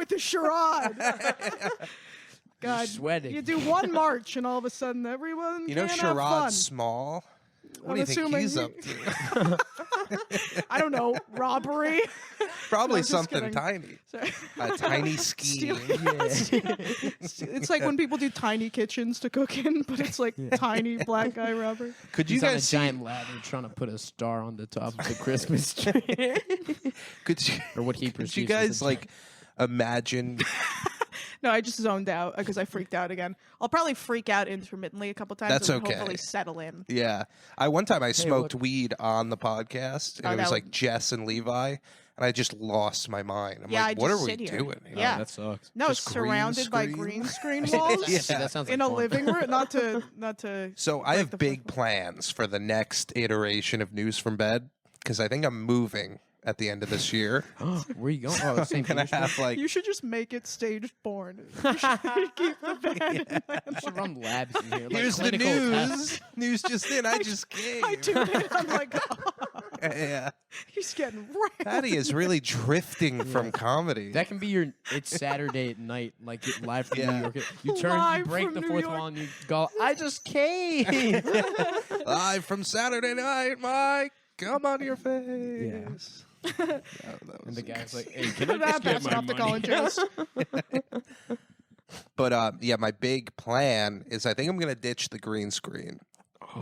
with the charade. God, sweating. you do one march and all of a sudden everyone You know, can have fun. Charade's small. What I'm do you think he's assuming up to? I don't know, robbery. Probably just something kidding. tiny. Sorry. A tiny scheme. It's like when people do tiny kitchens to cook in, but it's like tiny black guy robbery. Could you He's on a guys see? giant ladder trying to put a star on the top of the Christmas tree, Could you? or what he Could perceives you as guys a like imagine? No, I just zoned out because I freaked out again. I'll probably freak out intermittently a couple times. That's and okay. Hopefully settle in. Yeah, one time I smoked look. weed on the podcast, and Oh, it was that like would- Jess and Levi, and I just lost my mind. I'm Yeah, like, I what just are we sit here. doing? You know? Yeah. that sucks. No, Just it's surrounded by green green screen Yeah, walls see, that sounds like in a fun. living room. Not to. So I break have the big fourth plans for the next iteration of News from Bed because I think I'm moving at the end of this year. Where you going? Oh, the I'm same gonna position. have like You should just make it staged porn. You should keep the bed. You should run labs in here. Like here's the clinical tests. news. News just in. I just came. I tuned in. I'm like, oh, Yeah, he's getting wrecked. Patty is really drifting from comedy. That can be your. It's Saturday at night, like you're live from Yeah. New York. You turn, Live you break from the New fourth York. wall, and you go. I just came. Live from Saturday Night, Mike. Come on your face. That And the was- guy's like, "Hey, can I That just get passing my off the money?" Colin Jost. But yeah, my big plan is I think I'm gonna ditch the green screen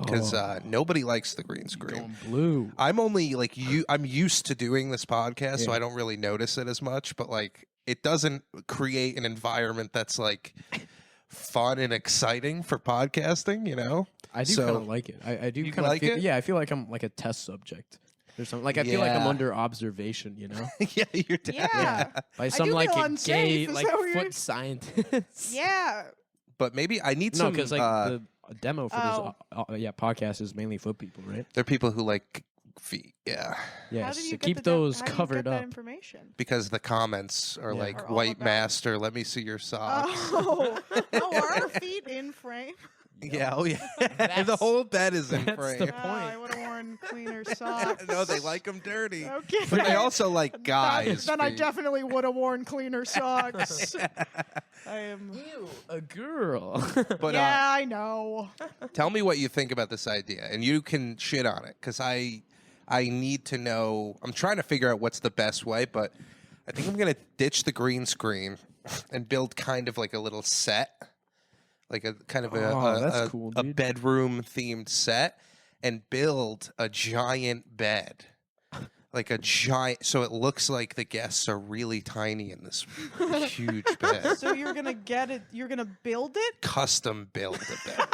because nobody likes the green screen. Going blue. I'm only like I'm used to doing this podcast, so I don't really notice it as much. But like, it doesn't create an environment that's like fun and exciting for podcasting. You know? I do So- kind of like it. I do You kind of like feel, it? Yeah, I feel like I'm like a test subject. There's something like I feel like I'm Yeah. under observation, you know, Yeah, you're dead. Yeah. by some do like feel a unsafe. gay Is like that what you're- foot scientist. Yeah. But maybe I need No, some. because like the demo for Oh. this podcast is mainly foot people, right? there are people who like feet. Yeah, How Yeah, did you so get keep the those how do you covered get that up. information? because the comments are Yeah. like Are all white about- master. Let me see your socks. Oh, are our feet in frame? Yeah, oh yeah. the That's- whole bed is in that's frame. the Oh, I point. would have worn cleaner socks. No, they like them dirty. Okay. But they also like guys. Then I feet. definitely would have worn cleaner socks. I am. Ew, a girl. But Yeah, I know. tell me what you think about this idea, and you can shit on it because I need to know. I'm trying to figure out what's the best way, but I think I'm gonna ditch the green screen and build kind of like a little set, like a kind of Oh, that's cool, a dude. bedroom themed set, and build a giant bed. Like a giant, so it looks like the guests are really tiny in this huge bed. So you're gonna get it. You're gonna build it. Custom build a bed.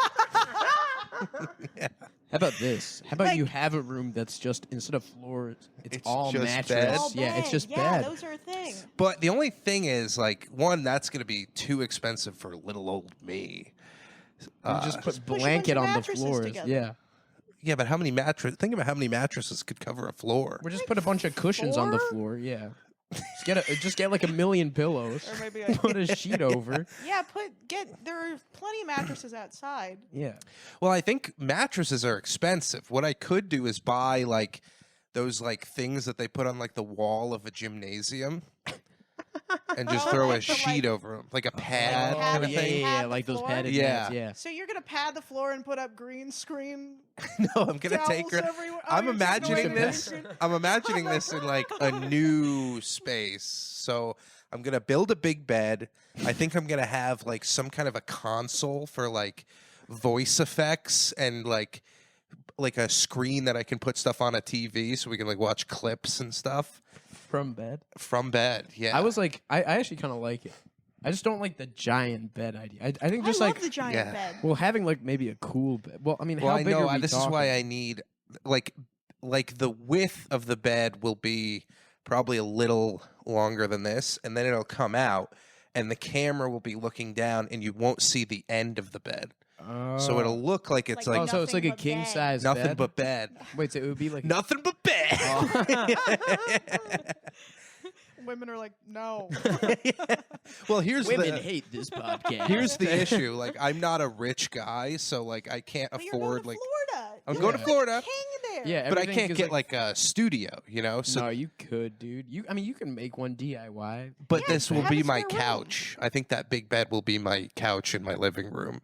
How about this? How about Like- you have a room that's just instead of floors, it's It's all just mattress. bed? All Yeah, it's bed. just yeah, bed. those are a thing. But the only thing is, like, one, that's going to be too expensive for little old me. You Uh, just put push a bunch blanket of on the mattresses floors. together. Yeah, Yeah, but how many mattresses? Think about how many mattresses could cover a floor. or just put a bunch of cushions on the four? floor. Yeah, just get like a million pillows. Or maybe I. Put a sheet over. Yeah, there are plenty of mattresses outside. Yeah, Well, I think mattresses are expensive. What I could do is buy like those like things that they put on like the wall of a gymnasium, and just Oh, throw a like the, sheet like- over them, like a pad Oh, kind of yeah, thing. yeah, Pad yeah, the like those floor? padded Yeah. mats. Yeah, So you're gonna pad the floor and put up green screen No, I'm gonna towels take her. everywhere? Oh, I'm you're taking away imagining the green this. screen? I'm imagining this in like a new space. So I'm gonna build a big bed. I think I'm gonna have like some kind of a console for like voice effects and like a screen that I can put stuff on a TV so we can like watch clips and stuff from bed. from bed. Yeah, I was like, I actually kind of like it. I just don't like the giant bed idea. I think just I like love the giant yeah. bed. well, having like maybe a cool bed. Well, I mean, Well, how I big know are we this is talking? why I need like the width of the bed will be probably a little longer than this, and then it'll come out, and the camera will be looking down, and you won't see the end of the bed, so it'll look like it's Like like, so it's like a Nothing but king bed. size nothing bed? but bed, Wait, so it would be like nothing but bed. Oh. women are like, no. Well, here's Women the hate this podcast. here's the issue. Like, I'm not a rich guy, so like I can't But afford you're going like. to Florida. I'm You're going to like Florida. a king there. Yeah, But I everything can't is get like a studio, So, no, you could, dude. You can make one DIY. but Yeah, this will have be a my spare room. couch. I think that big bed will be my couch in my living room.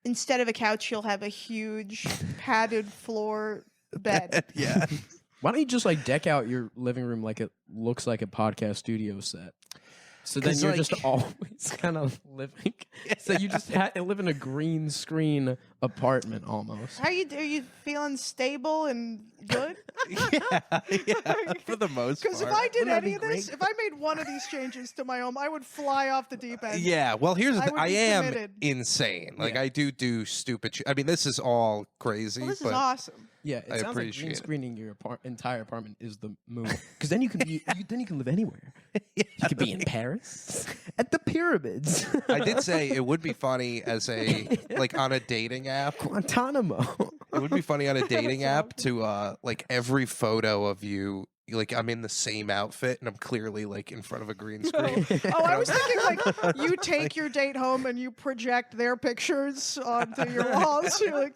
Instead of a couch, you'll have a huge padded floor bed. Yeah. Why don't you just like deck out your living room like it looks like a podcast studio set? So then 'Cause, you're like- just always kind of living. So you just live in a green screen apartment almost. Are you feeling stable and good? yeah, for the most part. Because if I did Wouldn't that any be of this, great? if I made one of these changes to my home, I would fly off the deep end. Yeah, well, here's the I thing. would I be am committed. insane. Like, Yeah. I do stupid I mean, this is all crazy, Well, this but is awesome. Yeah, it I sounds like appreciate green it. screening your entire apartment is the move. Because then you can then you can live anywhere. You could be in Paris at the pyramids. I did say it would be funny as a, like, on a dating app. Guantanamo. It would be funny on a dating app to, like, every photo of you, like, I'm in the same outfit and I'm clearly, like, in front of a green screen. Oh, I was thinking like you take your date home and you project their pictures onto your walls. You're like,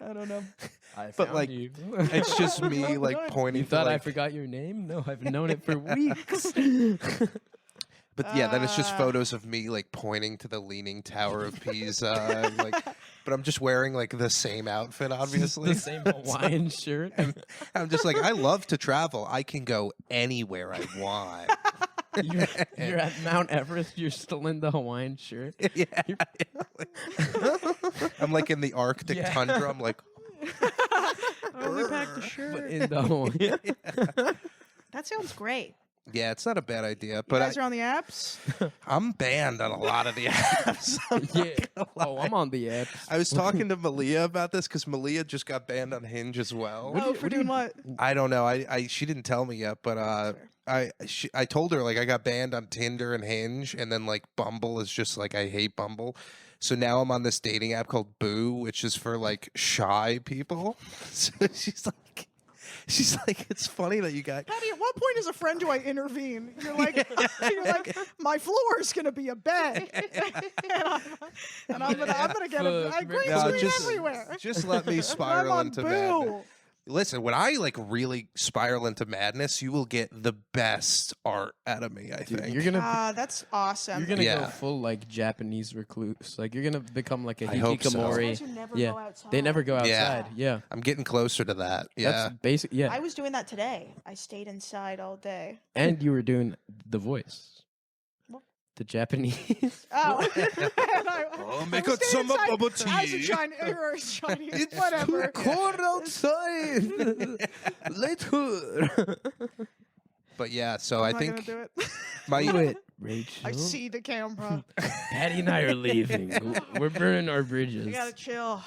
I don't know. I But, found like, you. It's just me, like, Good. pointing You to, thought I like, forgot your name? No, I've known it for weeks. but yeah, then it's just photos of me, like, pointing to the Leaning Tower of Pisa. And, like, but I'm just wearing, like, the same outfit, obviously. The same Hawaiian shirt. I'm just like, I love to travel. I can go anywhere I want. You're at Mount Everest. You're still in the Hawaiian shirt. Yeah. I'm like in the Arctic Yeah. tundra. I'm like, I only packed a But shirt. in the Hawaiian. That sounds great. yeah, it's not a bad idea. You But guys are on the apps. I'm banned on a lot of the apps. Yeah. Oh, I'm on the apps. I was talking to Malia about this because Malia just got banned on Hinge as well. Oh, for doing what? I don't know. I she didn't tell me yet, but I told her, like, I got banned on Tinder and Hinge, and then, like, Bumble is just like, I hate Bumble. So now I'm on this dating app called Boo, which is for, like, shy people. So she's like, it's funny that you got. Patty, at what point as a friend do I intervene? You're like, my floor is gonna be a bed, and I'm gonna get a green No, screen just- everywhere. Just let me I'm spiral on into Boo. madness. Listen, when I, like, really spiral into madness, you will get the best art out of me, I Dude, think. you're gonna That's awesome. you're gonna Yeah. go full like Japanese recluse. Like you're gonna become like a I hope so. hikikomori. Guys who never Yeah. go outside. They never go Yeah. outside. Yeah. I'm getting closer to that. Yeah. That's basic. Yeah. I was doing that today. I stayed inside all day. And you were doing the voice. What? The Japanese. Oh, Oh, I make was out staying some inside bubble as a tea. Chinese, whatever. cold outside. Later. But yeah, so I'm I not gonna think do it. my Do it, Rachel. I see the camera. Patty and I are leaving. We're burning our bridges. You gotta chill.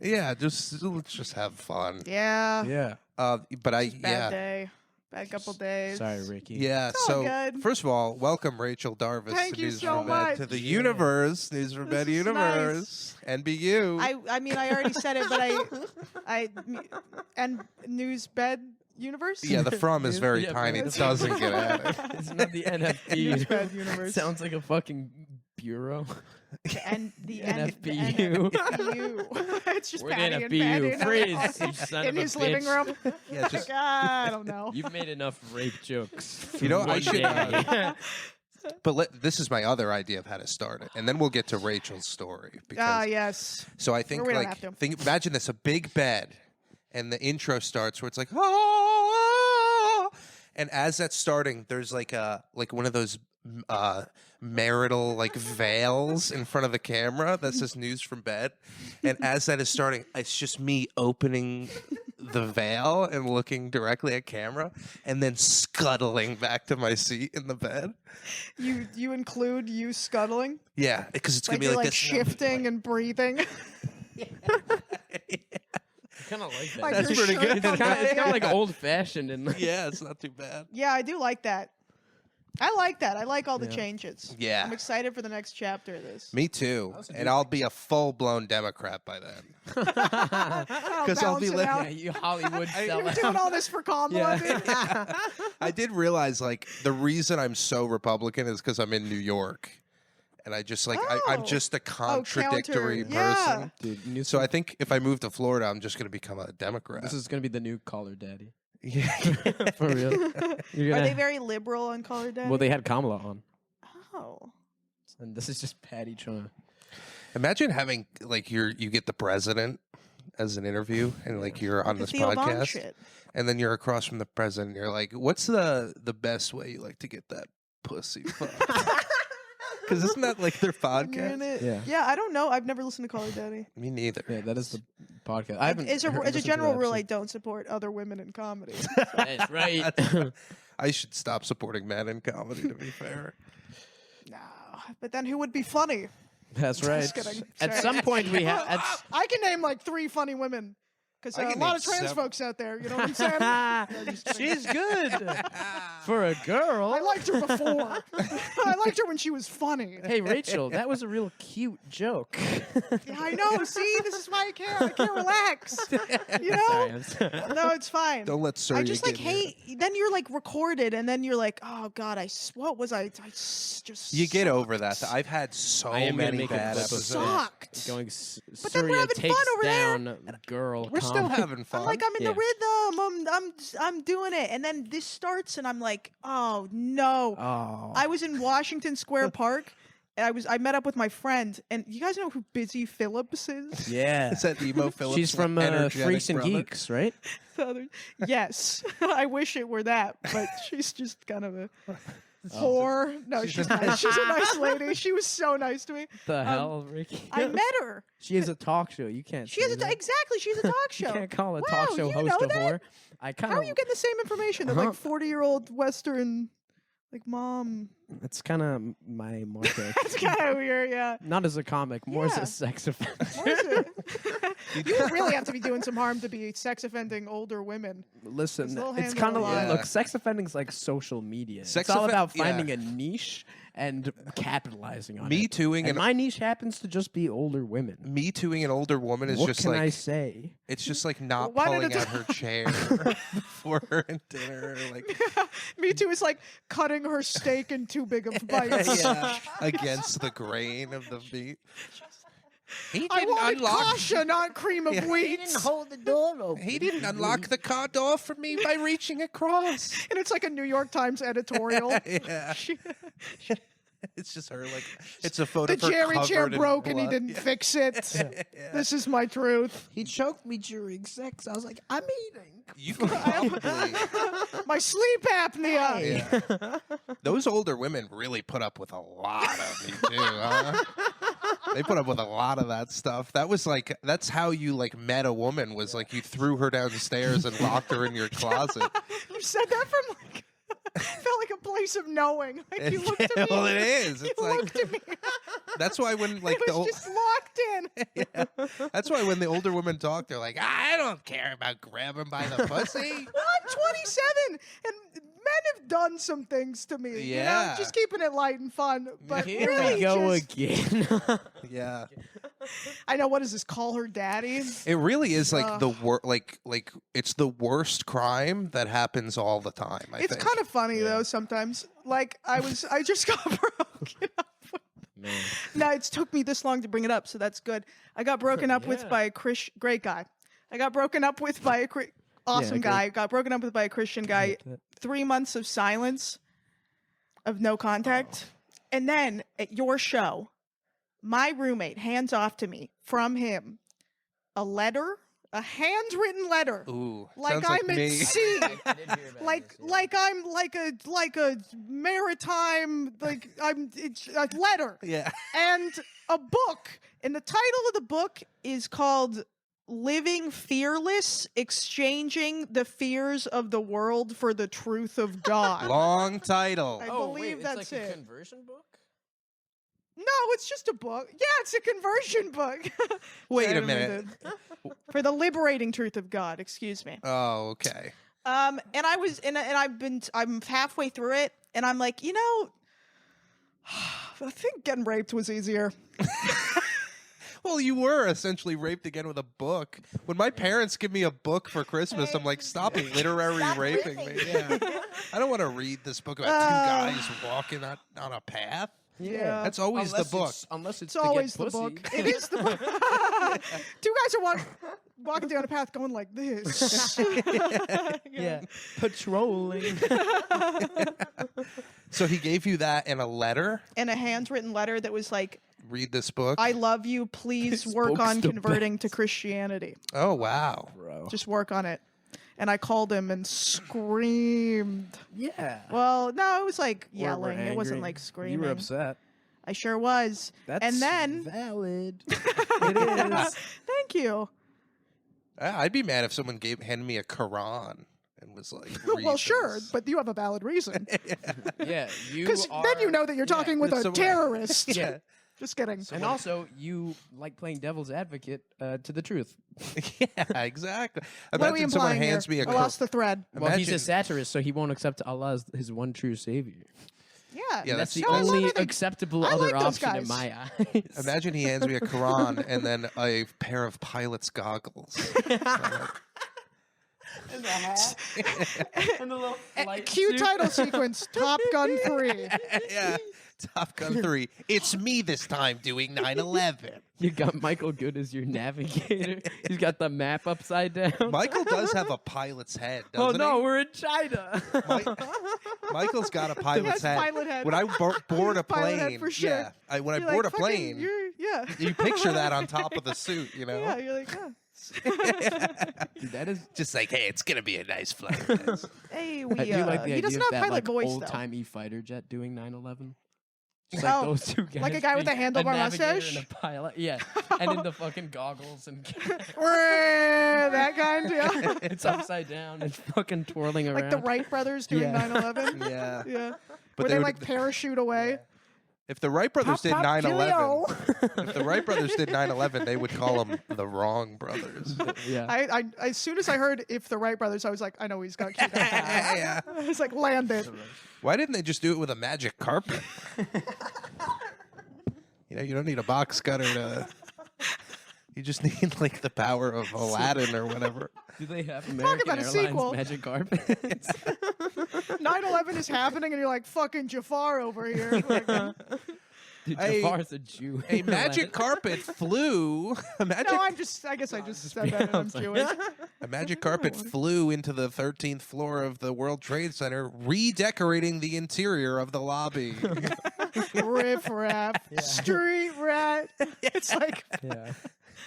yeah, let's just have fun. Yeah. Yeah. But I Bad day. Bad couple days. Sorry, Ricky. Yeah, It's all so good. first of all, welcome Rachel Darvas Thank to you News so from Bed, to much. the Yeah. universe, News from Bed This is universe, NBU. I mean, I already said it, but and news bed universe. yeah, the from is very Yeah, tiny. but It doesn't get added. It's not the NFP. News bed universe. Sounds like a fucking bureau. And the NFBU. NFBU. It's just We're Patty the and NFBU. Patty Freeze, you son in of a his living bitch. room. Yeah, just I don't know. You've made enough rape jokes. You know, I One should, day. but this is my other idea of how to start it, and then we'll get to Rachel's story. Because, Yes. so I think, Or we don't like, have to. imagine this: a big bed, and the intro starts where it's like, oh, and as that's starting, there's like one of those marital, like, veils in front of the camera that says "News from Bed," and as that is starting, it's just me opening the veil and looking directly at camera, and then scuttling back to my seat in the bed. You include you scuttling, Yeah, because it's like gonna you're be like like this. shifting and breathing. I kind of like that. Like That's your pretty shirt good. comes It's kind down. of like old fashioned and Yeah, it's not too bad. Yeah, I do like that. I like that. I like all the Yeah. changes. Yeah. I'm excited for the next chapter of this. Me too. And I'll be a full-blown Democrat by then. Because I'll be like- Yeah, you Hollywood You're sellout. doing all this for Kamala, Yeah. dude. I did realize, like, the reason I'm so Republican is because I'm in New York. And I just, like, I'm Oh. just a contradictory counter. Yeah. person. Dude, new So I think if I move to Florida, I'm just going to become a Democrat. this is gonna be the new caller daddy. Yeah. For real. You're Are gonna- they very liberal on Color Daddy? well, they had Kamala on, Oh. and this is just Patty trying to. Imagine having, like, you get the president as an interview, and, like, you're on The this Theo Von podcast. shit. And then you're across from the president. And you're like, "What's the best way you like to get that pussy fucked?" Because isn't that like their You're in podcast? it. Yeah. Yeah, I don't know. I've never listened to Color Daddy. Me neither. Yeah, that is the podcast. I haven't. As a listened to general that rule, I episode. don't support other women in comedy. That's right. I should stop supporting men in comedy. To be fair, No, but then who would be funny? That's right. Just kidding. At Sorry. some point, we have. I can name like 3 funny women. Because I a can lot name of trans 7. folks out there, you know what I'm saying? No, just kidding. She's good for a girl. I liked her before. I liked her when she was funny. Hey Rachel, that was a real cute joke. Yeah, I know. See, this is why I can't. I can't relax. You know? Sorry, I'm sorry. No, it's fine. don't let Surya I just like get in here. hate. Then you're like recorded, and then you're like, oh god, what was I? Just You get over sucked. that. I've had so I am gonna many make a bad clip of episodes. Sucked. Going But then we're Surya having takes fun over there. down girl. We're still having fun. I'm like, I'm in Yeah. the rhythm. I'm doing it, and then this starts, and I'm like, oh no. Oh. I was in Washington Square Park. And I met up with my friend, and you guys know who Busy Phillips is? Yeah. Is that emo Phillips? She's from energetic Freaks and brother? Geeks, right? Yes, I wish it were that, but she's just kind of a whore. No, she's nice. She's a nice lady. She was so nice to me. The hell, Ricky? I met her. She has a talk show. You can't. She has say that. exactly. She's a talk show. You can't call a Wow, talk show you host know a that? whore. I kind How of. are you getting the same information? That like 40-year-old Western, like mom. It's kind of my market. That's kind of weird. Yeah. Not as a comic, more as Yeah. a sex offender. What is it? You really have to be doing some harm to be sex offending older women. Listen, They'll it's handle kind a of lot. look. Sex offending's like social media. Sex it's all offe- about yeah. finding a niche and capitalizing on Me it. tooing And and my niche happens to just be older women. me tooing an older woman is What just can like I say? it's just like not Why did pulling it- out her chair before her dinner. Like Me too. Is like cutting her steak in too big of bites. yeah, against the grain of the meat. He I didn't wanted unlock. kasha, not cream of wheat. hold the door open. He didn't unlock the car door for me by reaching across. And it's like a New York Times editorial. Yeah, She- it's just her. Like it's a photo. the of her jerry chair covered in broke and he blood. didn't Yeah. fix it. This is my truth. He choked me during sex. I was like, I'm eating. You could probably. My sleep apnea. Yeah. Those older women really put up with a lot of me too. Huh? They put up with a lot of that stuff. That was like that's how you like met a woman was like you threw her downstairs and locked her in your closet. You said that from like felt like a place of knowing. Like you looked at me. Well, it is. You It's like looked at me. that's why when like It the was old, just locked in. yeah, that's why when the older women talk, they're like, I don't care about grabbing by the pussy. Well, I'm 27, and men have done some things to me. You know, Yeah. just keeping it light and fun. But Here really we go just, again. Yeah, I know. What does this? Call her daddy? it really is like the Ugh. like it's the worst crime that happens all the time. I It's think. kind of funny though sometimes. Like I just got broken up. Man. No, it's took me this long to bring it up, so that's good. I got broken up with Yeah. by a great guy. I got broken up with by a awesome great. guy. Got broken up with by a Christian guy. 3 months of silence, of no contact, and then at your show, my roommate hands off to me from him a letter, a handwritten letter, Ooh, like sounds I'm like at me. sea. Like I'm like a maritime it's a letter Yeah. and a book, and the title of the book is called Living Fearless, Exchanging the Fears of the World for the Truth of God. Long title. I believe it's that's like it. a conversion book? No, it's just a book. Yeah, it's a conversion book. Wait Sorry, I a didn't mean minute. to- for the liberating truth of God, excuse me. Oh, okay. And I was, and I'm halfway through it, and I'm like, I think getting raped was easier. Well, you were essentially raped again with a book. When my parents give me a book for Christmas, I'm like, stop literary raping me. Yeah. I don't want to read this book about two guys walking on a path. Yeah. That's always the book. Unless it's always to the get pussy. book. It is the book. Two guys are walking down a path going like this. Yeah. Patrolling. So he gave you that in a letter? And a handwritten letter that was like, Read this book? I love you. Please This work book's on the converting to Christianity. Oh, wow. Bro. Just work on it. And I called him and screamed. Yeah. Well, no, it was like We're yelling. It wasn't angry. like screaming. You were upset. I sure was. That's and then valid. It is. Thank you. I'd be mad if someone handed me a Quran and was like, read Well, sure, this. but you have a valid reason. Yeah, you Because then you know that you're talking with a someone- terrorist. Yeah. Just kidding. And also, you like playing devil's advocate to the truth. Yeah, exactly. What are we Imagine someone implying hands here? me a I lost the thread. Well, he's a Imagine- satirist, so he won't accept Allah as his one true savior. Yeah. Yeah, That's the No, I love only it. acceptable I other like those option in guys. my eyes. Imagine he hands me a Quran and then a pair of pilot's goggles. And the hat. And the little flight Cue suit. title sequence, Top Gun 3. Yeah. Top Gun 3. It's me this time doing 9/11. You got Michael Good as your navigator. He's got the map upside down. Michael does have a pilot's head, Oh doesn't no, he? we're in China. Michael's got a pilot's has head. pilot head. When I board a Pilot plane, head for sure. yeah, when You're I board like, a plane, yeah. you picture that on top of the suit, you know? Yeah, you're like, Dude, that is. Just like, hey, it's gonna be a nice flight. guys. hey, I we, do like the he idea doesn't of have that pilot like voice, old timey fighter jet doing 9/11. Just like Oh, those two guys. like a guy with a being handlebar navigator mustache? and a pilot. Yeah, and in the fucking goggles and though. That kind, yeah. it's upside down and fucking twirling around. Like the Wright brothers doing Yeah. 9/11. Yeah. Yeah. But Where they they would- like parachute away. If the Wright brothers did Pop, pop, 9/11, if the Wright brothers did 9/11, they would call them the wrong brothers. Yeah. I as soon as I heard if the Wright brothers, I was like, I know he's got cute. Yeah. I was like, land it. Why didn't they just do it with a magic carpet? You don't need a box cutter to. You just need like the power of Aladdin or whatever. Do they have American about a Airlines sequel. magic carpets? 9/11 is happening, and you're like, fucking Jafar over here. Like, Dude, Hey, Jafar's a Jew. A magic carpet flew. A magic, no, I guess I just said that and I'm Jewish. a magic carpet flew into the 13th floor of the World Trade Center, redecorating the interior of the lobby. Riff raff, street rat. It's like, Yeah.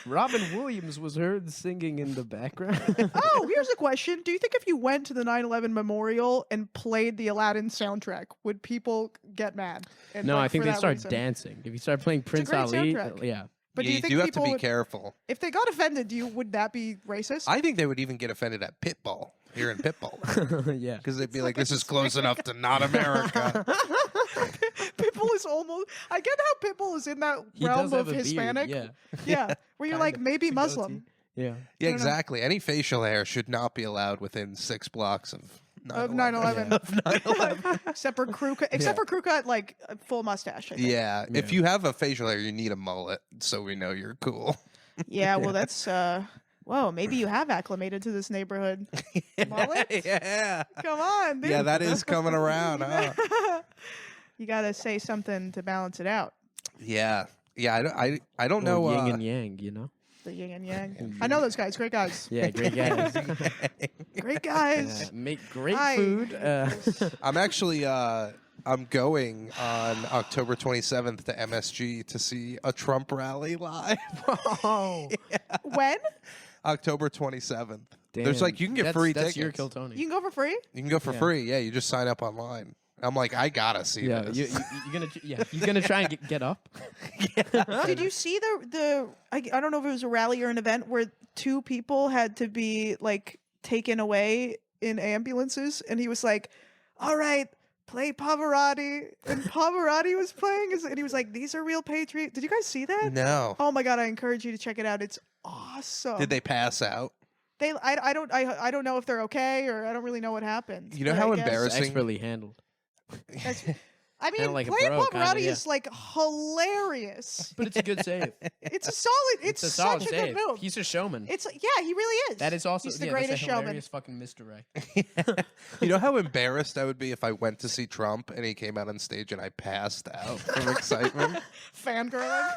Robin Williams was heard singing in the background. oh, here's a question. Do you think if you went to the 9/11 memorial and played the Aladdin soundtrack, would people get mad? And, No, like, I think for they that start reason? dancing. If you start playing Prince great Ali, soundtrack. yeah. But Yeah, do you think have to people be would, careful. if they got offended, would that be racist? I think they would even get offended at Pitbull here in Pitbull. Yeah. Because they'd be like, this is close enough to not America. Pitbull is almost. I get how Pitbull is in that He realm does have of a beard, Hispanic. yeah. Yeah, where you're like Kinda. maybe It's a Muslim. goatee. Yeah. Yeah, know. exactly. Any facial hair should not be allowed within 6 blocks of 9/11. Of 9/11. Of 9/11. Except for crew cut. Except for crew cut, like a full mustache. I think. Yeah, if Yeah. you have a facial hair, you need a mullet, so we know you're cool. Yeah. Well, that's. Whoa, maybe you have acclimated to this neighborhood. Mullet? Yeah. Come on, dude. Yeah, that is coming around, huh? You gotta say something to balance it out. Yeah. Yeah, I don't know. Well, yin and yang, you know? The yin and yang. I know those guys. Great guys. Yeah, great guys. Great guys. Make great Hi. food. I'm actually I'm going on October 27th to MSG to see a Trump rally live. Oh. When? October 27th. Damn. There's like you can get That's- free that's tickets. your Kill Tony. You can go for free? You can go for Yeah. free. Yeah, you just sign up online. I'm like, I gotta see Yeah, this. you're gonna try and get up. Did you see the I don't know if it was a rally or an event where 2 people had to be like taken away in ambulances, and he was like, all right, play Pavarotti, and Pavarotti was playing, and he was like, these are real patriots. Did you guys see that? No. Oh my god, I encourage you to check it out. It's awesome. Did they pass out? I don't know if they're okay, or I don't really know what happened. You know but how I guess- embarrassing- Expertly handled. I mean, Kinda like a playing bro, Pop kinda, Rowdy yeah. is like hilarious. But it's a good save. It's a solid. It's a solid such a save. good move. He's a showman. It's yeah, he really is. That is also he's the yeah, greatest that's a showman. hilarious fucking misdirect. You know how embarrassed I would be if I went to see Trump and he came out on stage and I passed out from excitement? Fangirling.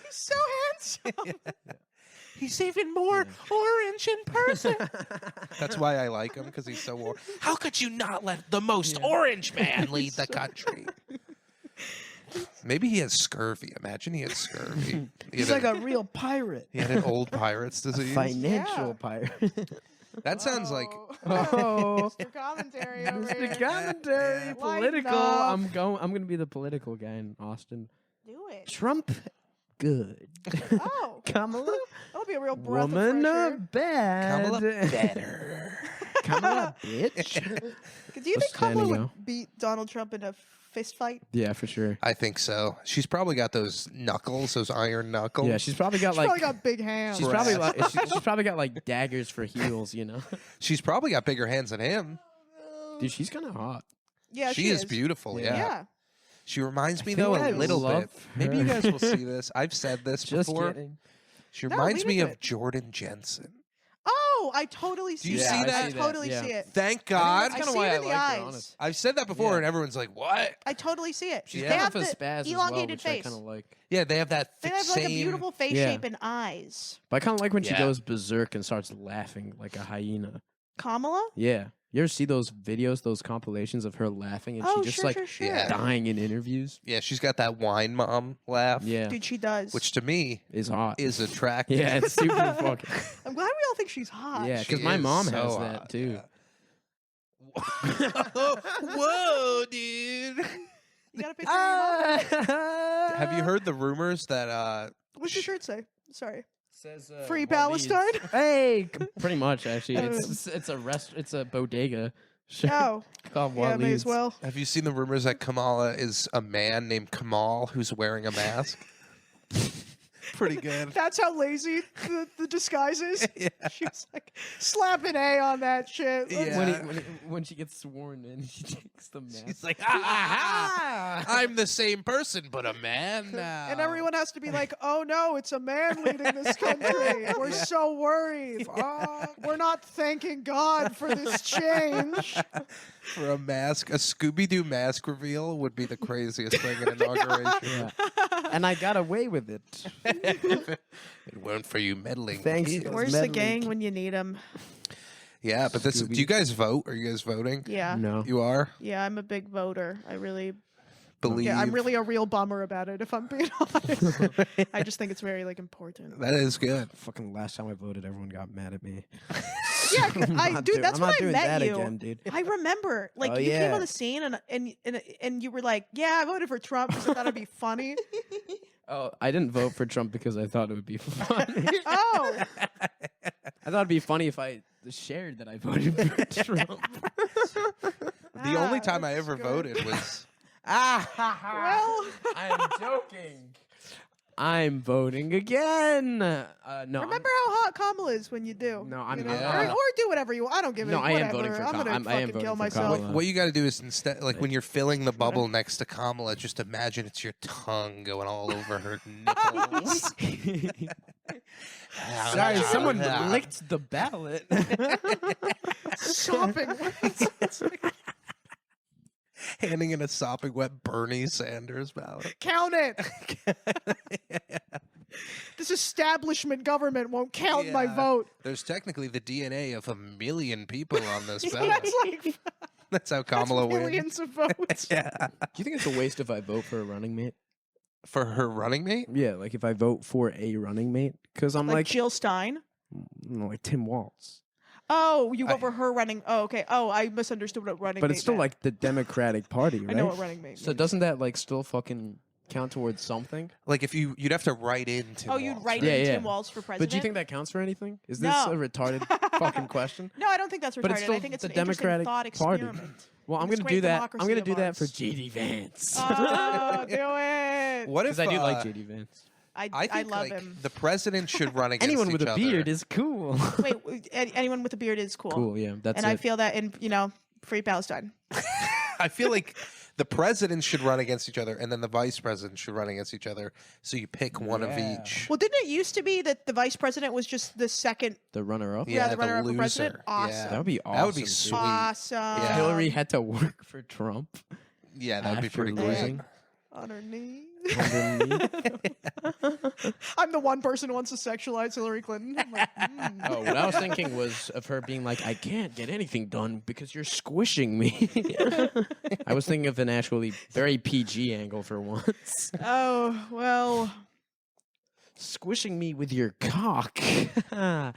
He's so handsome. He's even more orange in person. That's why I like him, because he's so orange. How could you not let the most orange man lead the country? Maybe he has scurvy. Imagine he had scurvy. He's like a real pirate. He had an old pirate's disease. Financial Yeah. pirate. That sounds like Oh. Mr. Commentary over Mr. here. Commentary, Lighten political. up. I'm gonna be the political guy in Austin. Do it. Trump, good. Oh, Kamala, that'll be a real breath woman of fresh air. bad. Kamala better. Kamala, bitch. Do you think Kamala Standing would beat Donald Trump in a fist fight? Yeah, for sure. I think so. She's probably got those knuckles, those iron knuckles. Yeah, she's probably got She's like. probably got big hands. She's probably like she's probably got like daggers for heels, you know. She's probably got bigger hands than him. Dude, she's kind of hot. yeah, she is beautiful. Yeah. Yeah. She reminds me feel though like a I little love bit. Maybe you her. guys will see this. I've said this Just before. kidding. She No, reminds lean me into of it. Jordan Jensen. Oh, I totally see you that. see I that? totally Yeah. see it. Thank God. I kinda see why it I in the like her, eyes. honestly. I've said that before, Yeah. and everyone's like, "What?" I totally see it. She's Yeah. They got have a the spaz as well, elongated which I face. kind of like. Yeah, they have that. They have like a same- beautiful face Yeah. shape and eyes. But I kind of like when she Yeah. goes berserk and starts laughing like a hyena. Kamala? Yeah. You ever see those videos, those compilations of her laughing and Oh, she just sure, like sure, sure. Yeah. dying in interviews? Yeah, she's got that wine mom laugh. Yeah. Dude, she does. which to me Is hot. is attractive. Yeah, it's super fucking. I'm glad we all think she's hot. Yeah, She because my is mom so has hot, that too. yeah. Whoa, dude! You got a picture of your mom? Have you heard the rumors that What's your shirt say? Sorry. Says, Free Palestine? Hey, pretty much actually. It's a bodega. Oh, Called yeah, may as Waleed's. well. have you seen the rumors that Kamala is a man named Kamal who's wearing a mask? Pretty good. That's how lazy the disguise is. Yeah. She's like, slap an A on that shit. Let's- Yeah. When she gets sworn in, she takes the mask. She's like, ah, I'm the same person, but a man now. And everyone has to be like, oh no, it's a man leading this country. We're so worried. We're not thanking God for this change. For a mask, a Scooby-Doo mask reveal would be the craziest thing in inauguration. Yeah. And I got away with it. It weren't for you meddling. Thanks. kids. Where's the meddling gang when you need them? Yeah, but this. Do you guys vote? Are you guys voting? Yeah. No. You are. Yeah, I'm a big voter. I really, Believe. yeah, I'm really a real bummer about it, if I'm being honest. I just think it's very, like, important. That is good. Fucking last time I voted, everyone got mad at me. Yeah, I'm dude, that's I'm when not I doing met that you. again, dude. I remember, like, Oh, you came yeah. on the scene and you were like, "Yeah, I voted for Trump because I thought it'd be funny." Oh, I didn't vote for Trump because I thought it would be funny. Oh, I thought it'd be funny if I shared that I voted for Trump. The only time I that's ever good. voted was. well, I'm joking. I'm voting again. No, remember how hot Kamala is when you do. No, I'm you know? not. Or do whatever you want. I don't give a No, I am whatever. voting for I'm gonna Kamala. I am fucking voting kill for myself. Kamala. What you got to do is instead, like when you're filling the bubble next to Kamala, just imagine it's your tongue going all over her nipples. Sorry, someone licked the ballot. Sopping. Handing in a sopping wet Bernie Sanders ballot. Count it. This establishment government won't count my Yeah. vote. There's technically the DNA of 1 million people on this Yeah, ballot. that's like That's how Kamala that's wins. millions of votes. Yeah. Do you think it's a waste if I vote for a running mate? For her running mate? Yeah, like if I vote for a running mate, because I'm Like like, Jill Stein. like Tim Walz. Oh, you I- vote for her running. Oh, okay. Oh, I misunderstood what running. But mate it's still meant. like the Democratic Party, right? I know what running mate. So means. doesn't that like still fucking count towards something? Like if you'd have to write in Tim Oh, you'd Walz, write right? Yeah, in yeah. Tim Walz for president. But do you think that counts for anything? Is this No. a retarded fucking question? No, I don't think that's retarded. But it's still I think it's the an interesting Democratic thought Party. experiment. Well, I'm This gonna great do that. I'm democracy gonna of do that for ours. JD Vance. Oh, do it. What if Because I do like uh, JD Vance. I think love like, him. the president should run against Anyone each with a other. beard is cool. Wait, anyone with a beard is cool. Cool, yeah. That's and it. I feel that in Free Palestine. I feel like the president should run against each other, and then the vice president should run against each other. So you pick one of Yeah. each. Well, didn't it used to be that the vice president was just the second? the runner-up. Yeah, the the runner-up for president. loser. Awesome. Yeah. That would be awesome. That would be too. sweet. Awesome. Yeah. Hillary had to work for Trump Yeah, that would be after pretty losing. great. On her knee. Underneath. I'm the one person who wants to sexualize Hillary Clinton. I'm like, Oh, what I was thinking was of her being like, I can't get anything done because you're squishing me. I was thinking of an actually very PG angle for once. Oh, well, Squishing me with your cock. there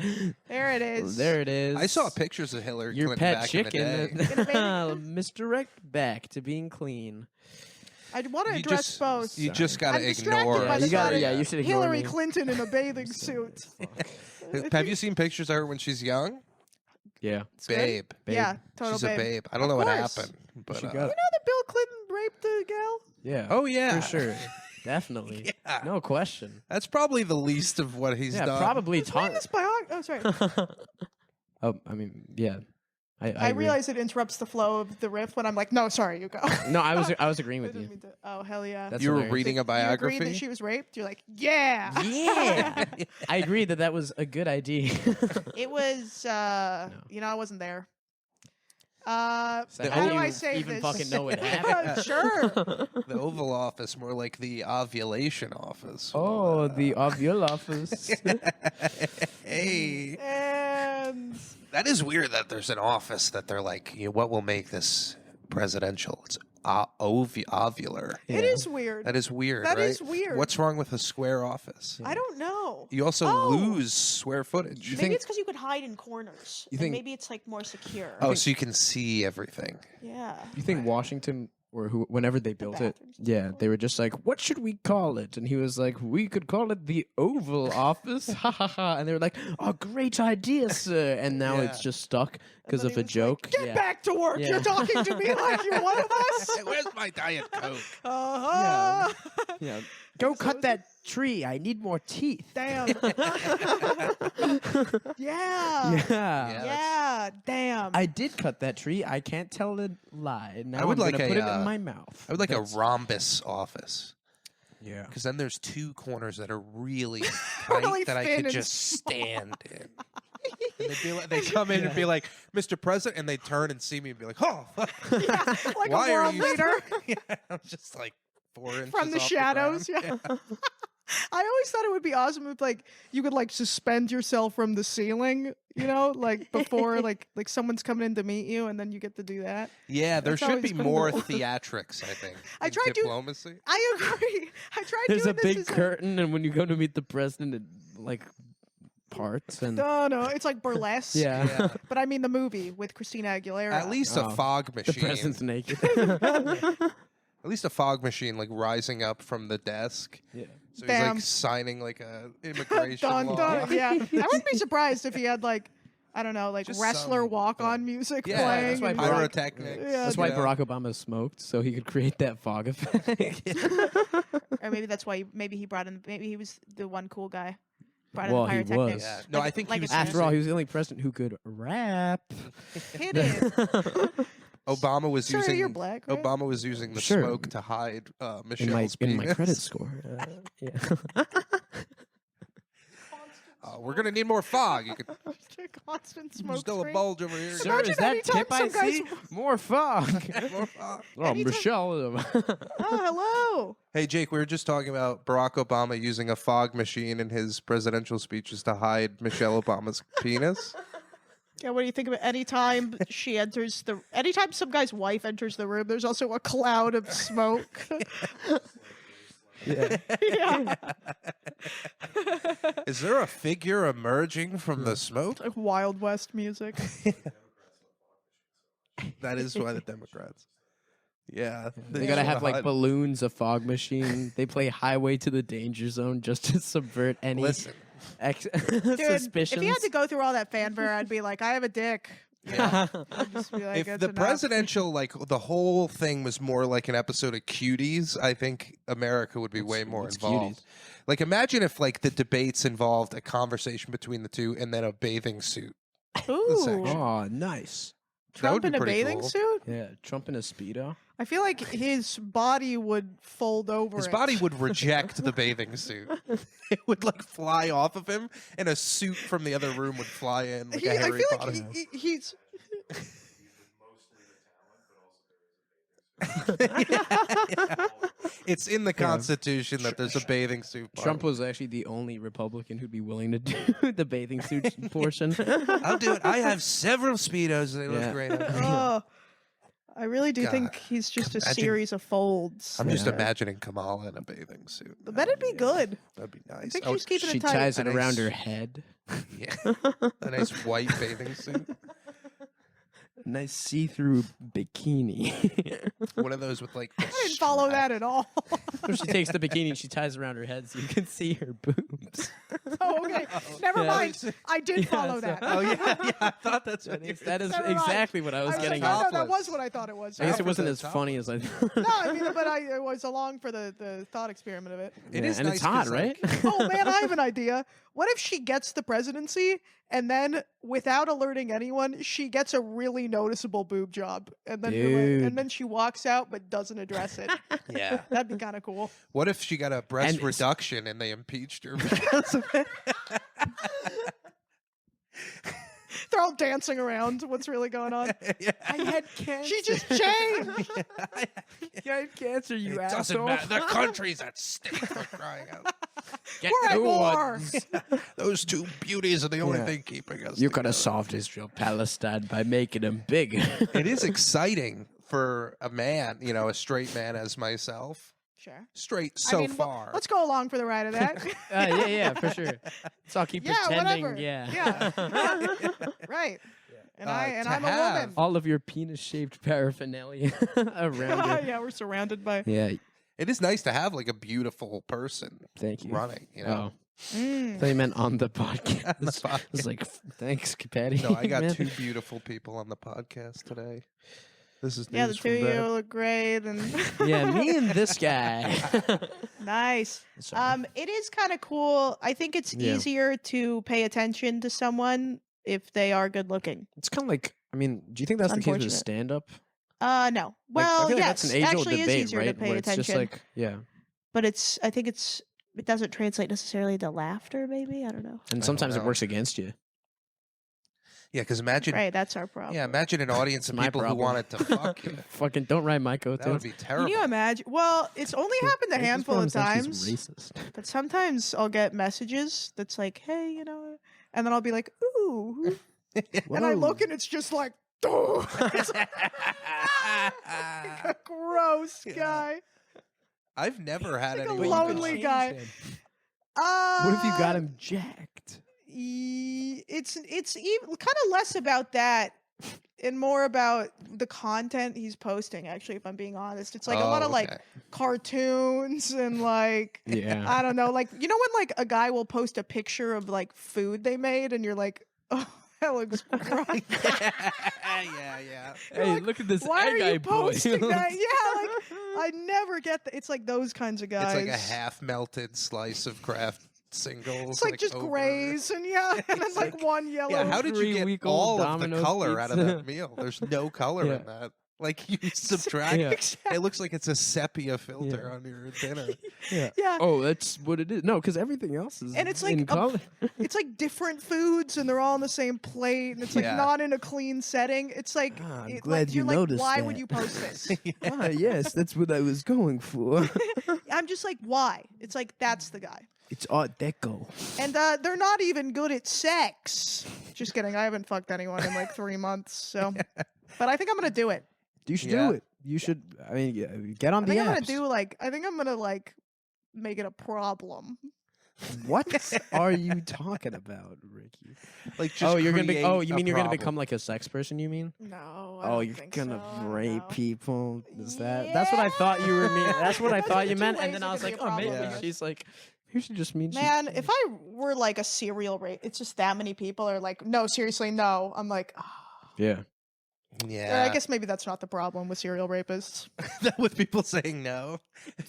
it is. There it is. I saw pictures of Hillary Your Clinton pet back chicken. in the day. Misdirect back to being clean. I want to You address just- both. You just gotta I'm distracted ignore. by Yeah, the you gotta. fact Yeah, that you should ignore Hillary me. Clinton in a bathing suit. Have you seen pictures of her when she's young? Yeah. good. Babe. Yeah, total She's babe. a babe. I don't know Of what course. happened, but She got You know that Bill Clinton raped the gal? Yeah. oh yeah, For sure. Definitely. Yeah. No question. That's probably the least of what he's Yeah, done. probably Read taught. this oh, sorry. Oh, I mean, yeah. I I agree. realize it interrupts the flow of the riff when I'm like, no, sorry, you go. No, I was agreeing I with didn't you. mean to. Oh, hell yeah. That's You were hilarious. reading a You agree biography. that she was raped? You're like, yeah. Yeah. I agree that was a good idea. It was, I wasn't there. So how how do I you say even this? fucking know it happened? Sure. The Oval Office, more like the ovulation office. Oh, the ovule office. Hey, And that is weird that there's an office that they're like, what will make this presidential? It's ovular. Yeah. it is weird. That is weird, That right? is weird. What's wrong with a square office? I don't know. You also Oh. lose square footage. Maybe think- it's because you could hide in corners. You and think- maybe it's like more secure. Oh, so you can see everything. Yeah. You think Washington or whenever they built it, bathrooms. yeah, they were just like, "What should we call it?" And he was like, "We could call it the Oval Office." Ha ha ha! And they were like, "Oh, great idea, sir!" And now Yeah. it's just stuck because And of then a he was like, joke. Get Yeah. back to work. Yeah. You're talking to me like you're one of us. Where's my Diet Coke? Uh-huh. Yeah. Go So cut is that tree. I need more teeth. Damn. yeah. Yeah. Yeah. Damn. I did cut that tree. I can't tell a lie. Now would I'm like gonna a, put it in uh, my mouth. I would like That's- a rhombus office. Yeah. Because then there's two corners that are really tight Really that I thin could and just stand in. And they'd be like, they come in and be like, Mr. President, and they turn and see me and be like, oh, yeah, like why a are world you? leader Yeah, I'm just like 4 inches from the off shadows. ground. Yeah. I always thought it would be awesome if like you could like suspend yourself from the ceiling, like before like someone's coming in to meet you, and then you get to do that. Yeah, there That's should always be been more cool. theatrics, I think. I in tried to- diplomacy. I agree. I tried There's doing a this big as curtain, and when you go to meet the president, it like parts and No, it's like burlesque. yeah. Yeah. But I mean the movie with Christina Aguilera. At least a Oh, fog The machine. president's naked. At least a fog machine, like rising up from the desk. Yeah. So he's Damn. like signing like a immigration dun, law. dun, yeah. I wouldn't be surprised if he had like I don't know, like Just wrestler some- walk-on music Yeah, playing. that's why and he's like, pyrotechnics. Yeah, That's why you know? Barack Obama smoked, so he could create that fog effect. or maybe that's why maybe he brought in maybe he was the one cool guy. Brought Well, in he the pyrotechnics. was. Yeah. No, I think he like was a After all, using- he was the only president who could rap. Hit it. Obama was Sorry, using you're black, right? Obama was using the Sure. smoke to hide in Michelle's my penis. credit score. Yeah. We're gonna need more fog. You could Constant smoke. still a screen. bulge over here. Sir, Imagine is that anytime tip I some guys- see? More fog. More fog. Oh, Anytime- Michelle. Oh, hello. Hey Jake, we were just talking about Barack Obama using a fog machine in his presidential speeches to hide Michelle Obama's penis. Yeah, what do you think of it? Anytime anytime some guy's wife enters the room, there's also a cloud of smoke. Yeah. yeah. Is there a figure emerging from the smoke? Like Wild West music. That is why the Democrats. Yeah, They just gotta wanna have like hide- balloons, a fog machine. They play Highway to the Danger Zone just to subvert any Listen, Dude, suspicions. if you had to go through all that fanfare, I'd be like, I have a dick. Yeah. I'd just be like, If "That's the enough." presidential, like the whole thing was more like an episode of Cuties, I think America would be way more what's involved. Cuties? Like imagine if like the debates involved a conversation between the two and then a bathing suit. Ooh, section. Oh, nice. That would Trump be in a pretty bathing cool. suit. Yeah, Trump in a Speedo. I feel like his body would fold over. His it. body would reject the bathing suit. It would like fly off of him, and a suit from the other room would fly in like a I Harry feel Potter. like he's. It's in the Constitution that there's a bathing suit. Part. Trump was actually the only Republican who'd be willing to do the bathing suit portion. I'll do it. I have several Speedos. They Yeah. look great on me. Oh, I really do God. think he's just a Imagine- series of folds. I'm just Yeah. imagining Kamala in a bathing suit. But it'd be good. That'd be nice. I think Oh, she's keeping She it tight. ties it A around nice- her head. yeah, a nice white bathing suit. Nice see-through bikini. One of those with like. I didn't follow that at all. So she takes the bikini and she ties around her head so you can see her boobs. Oh, okay. Never Yeah. mind. I did follow so- that. Oh yeah. I thought that's what That is Never mind. exactly what I was I getting no, at. no, that Topless. was what I thought it was. I guess it Topless wasn't and as funny as I thought. No, I mean, but I was along for the thought experiment of it. It Yeah, is and nice it's hot, 'cause, right? like, Oh man, I have an idea. What if she gets the presidency and then, without alerting anyone, she gets a really noticeable boob job, and then you're like, Dude. and then she walks out but doesn't address it? yeah. That'd be kind of cool. What if she got a breast And it's- reduction and they impeached her because of it? They're all dancing around. What's really going on? Yeah. I had cancer. She just changed. I had cancer, you It doesn't asshole. matter. The country's at stake for crying out. Get We're at new war. ones. Those two beauties are the only Yeah. thing keeping us. You could together. have solved Israel Palestine by making them big. It is exciting for a man, a straight man as myself. Sure. Straight so I mean, far. let's go along for the ride of that. Yeah, for sure. So I'll keep Yeah, pretending. whatever. Yeah. Right. And To I'm a have- woman. All of your penis-shaped paraphernalia around it. Yeah, we're surrounded by. Yeah, It is nice to have like a beautiful person thank you. running. Oh, Mm. I thought you meant on the podcast. On the I was like, thanks, Patty. No, I got man. two beautiful people on the podcast today. This is Yeah, the news two of from you Brad. look great and Yeah, me and this guy. nice. Sorry. It is kind of cool. I think it's Yeah. easier to pay attention to someone if they are good looking. It's kind of like, I mean, do you think that's the case with Unfortunate. stand-up? No. Like, I Well, feel like yes, that's an age-old actually debate, is easier right? to pay Where attention. it's just like, yeah. But I think it doesn't translate necessarily to laughter. Maybe I don't know. And I sometimes don't it know. works against you. Yeah, because imagine, Right, that's our problem. yeah, imagine an audience of my people who problem. wanted to fuck you. Fucking don't write my That would coattails. be Can terrible. you imagine? Well, it's only happened a This handful of one essentially times. is racist. But sometimes I'll get messages that's like, "Hey, and then I'll be like, "Ooh," and I look and it's just like, "Oh, it's like a gross Yeah. guy." I've never had like a anyone. lonely guy. What if you got him jacked? It's even kind of less about that and more about the content he's posting. Actually, if I'm being honest, it's like a lot of like cartoons and like Yeah. I don't know, like when like a guy will post a picture of like food they made and you're like, oh, that looks gross. yeah. You're Hey, like, look at this why are egg I you posting boiled. that? Yeah, like I never get that. It's like those kinds of guys. It's like a half melted slice of Kraft singles. It's like just over. grays and and then It's like one yellow. Yeah, how did you get 3-week-old all of the Domino's color out of pizza. that meal? There's no color Yeah. in that. Like you subtract, Yeah. it looks like it's a sepia filter Yeah. on your dinner. Yeah. Yeah. Oh, that's what it is. No, because everything else is And it's like in a- color. It's like different foods and they're all on the same plate and it's like Yeah. not in a clean setting. It's like Ah, I'm like, glad you you're like, noticed why that." would you post this? Ah, yes, that's what I was going for. I'm just like, why? It's like that's the guy. It's Art Deco. And they're not even good at sex. Just kidding. I haven't fucked anyone in like 3 months. So, but I think I'm gonna do it. You should Yeah. do it. You should. I mean, yeah, get on I the think I'm apps. gonna do I think I'm gonna like make it a problem. What are you talking about, Ricky? Like just Oh, you're gonna be. create Oh, you a mean you're gonna problem. become like a sex person? You mean? No. I Oh, don't you're think gonna so. rape No. people? Is that? That's what I thought you were mean. That's what I Those are thought the you two meant. ways And then it I was could be like, a oh, maybe problem, I she's like, here she just means. Man, if I were like a serial rape, it's just that many people are like, no, seriously, no. I'm like, Yeah. Yeah. I guess maybe that's not the problem with serial rapists. With people saying no.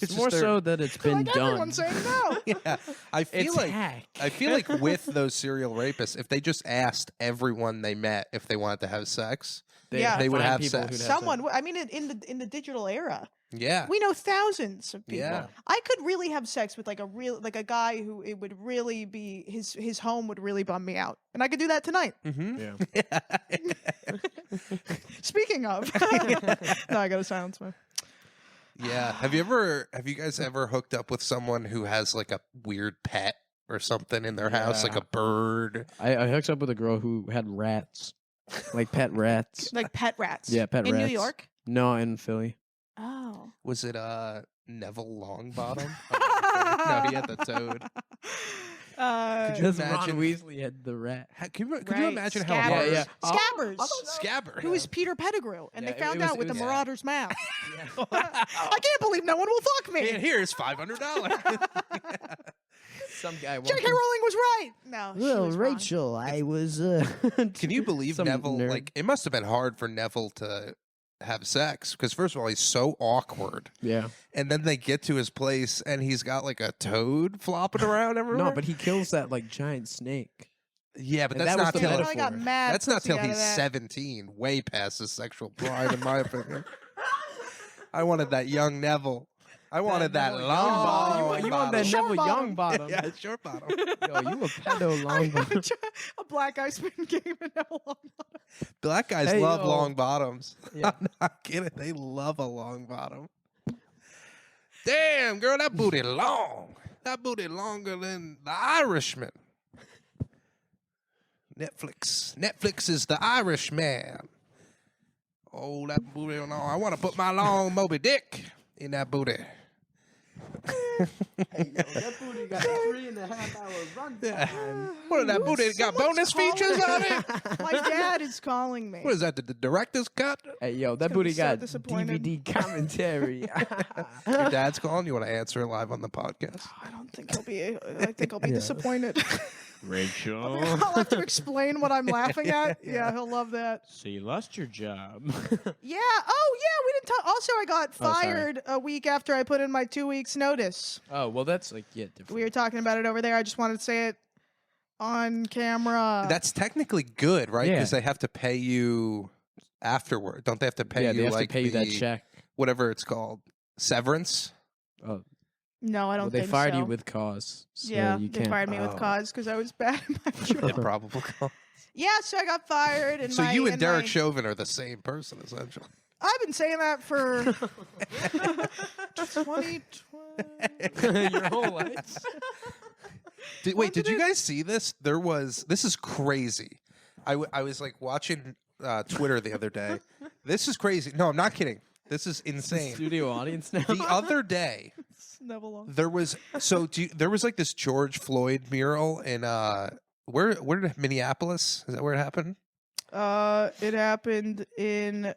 It's more so that it's been Like done. everyone's saying no. Yeah. I feel It's like hack. I feel like with those serial rapists, if they just asked everyone they met if they wanted to have sex, Yeah. they would find have people sex. who'd have Someone, sex. I mean, in the digital era, Yeah. we know thousands of people. Yeah. I could really have sex with like a guy who it would really be his home would really bum me out, and I could do that tonight. Mm-hmm. Yeah. Speaking of, no, I got to silence my. Yeah. Have you guys ever hooked up with someone who has like a weird pet or something in their house, like Yeah. a bird? I hooked up with a girl who had rats, like pet rats. Like pet rats. Yeah, pet in rats. New York. No, in Philly. Oh. Was it Neville Longbottom? Oh, no, he had the toad. Could you Because imagine- Ron Weasley had the rat. Could you Right, imagine how Scabbers. hard? Yeah, yeah. Scabbers. Scabber. Who is Peter Pettigrew, and Yeah, they found it was- out with it the was- Marauder's mouth. Yeah. I can't believe no one will fuck me. And here's $500. Some guy. J.K. Rowling was right. No, she Well, was wrong. Rachel, I was. Can you believe Some Neville? nerd. Like, it must have been hard for Neville to have sex because first of all, he's so awkward, Yeah. and then they get to his place and he's got like a toad flopping around everywhere. No, but he kills that like giant snake. yeah, but and that's that was not the till Yeah, metaphor. I got mad. that's not pussy till out of he's that. 17, way past his sexual prime, in my opinion. I wanted that young Neville. I wanted that Neville long Longbottom. You want that Short Neville bottom. Longbottom. Yeah, short bottom. Yo, you a pedo Longbottom. A black guy spin game and Neville Longbottom. Black guys Hey, love yo. long bottoms. Yeah. I'm not kidding. They love a long bottom. Damn, girl, that booty long. That booty longer than the Irishman. Netflix is the Irishman. Oh, that booty long. I want to put my long Moby Dick in that booty. That booty got 3.5 hour run Yeah. What is that booty? Got bonus features on it? My dad is calling me. What is that, the director's cut? Hey, yo, that gonna be booty so got disappointed. DVD commentary. Your dad's calling? You want to answer it live on the podcast? I don't think he'll be. I think I'll be disappointed. Rachel. I'll have to explain what I'm laughing at. Yeah, he'll love that. So you lost your job. Yeah. Oh, yeah. We didn't talk. Also, I got sorry. fired a week after I put in my 2 weeks notice. Oh, well, that's like, yeah, different. We were talking about it over there. I just wanted to say it on camera. That's technically good, right? Yeah. Because they have to pay you afterward. Don't they have to pay Yeah, you they have like to pay you that the- check. whatever it's called, severance? Oh, No, I don't well, they think fired so. you with cause. So yeah, you they can't. fired me with Oh. cause because I was bad at my job. Improbable cause. Yeah, so I got fired. And So my, you and Derek my, Chauvin are the same person, essentially. I've been saying that for 2020. Your whole life. Wait, did you guys see this? This is crazy. I was like watching Twitter the other day. This is crazy. No, I'm not kidding. This is insane. Studio audience now. The other day, Neville Long. there was there was like this George Floyd mural in where did Minneapolis? Is that where it happened? It happened in.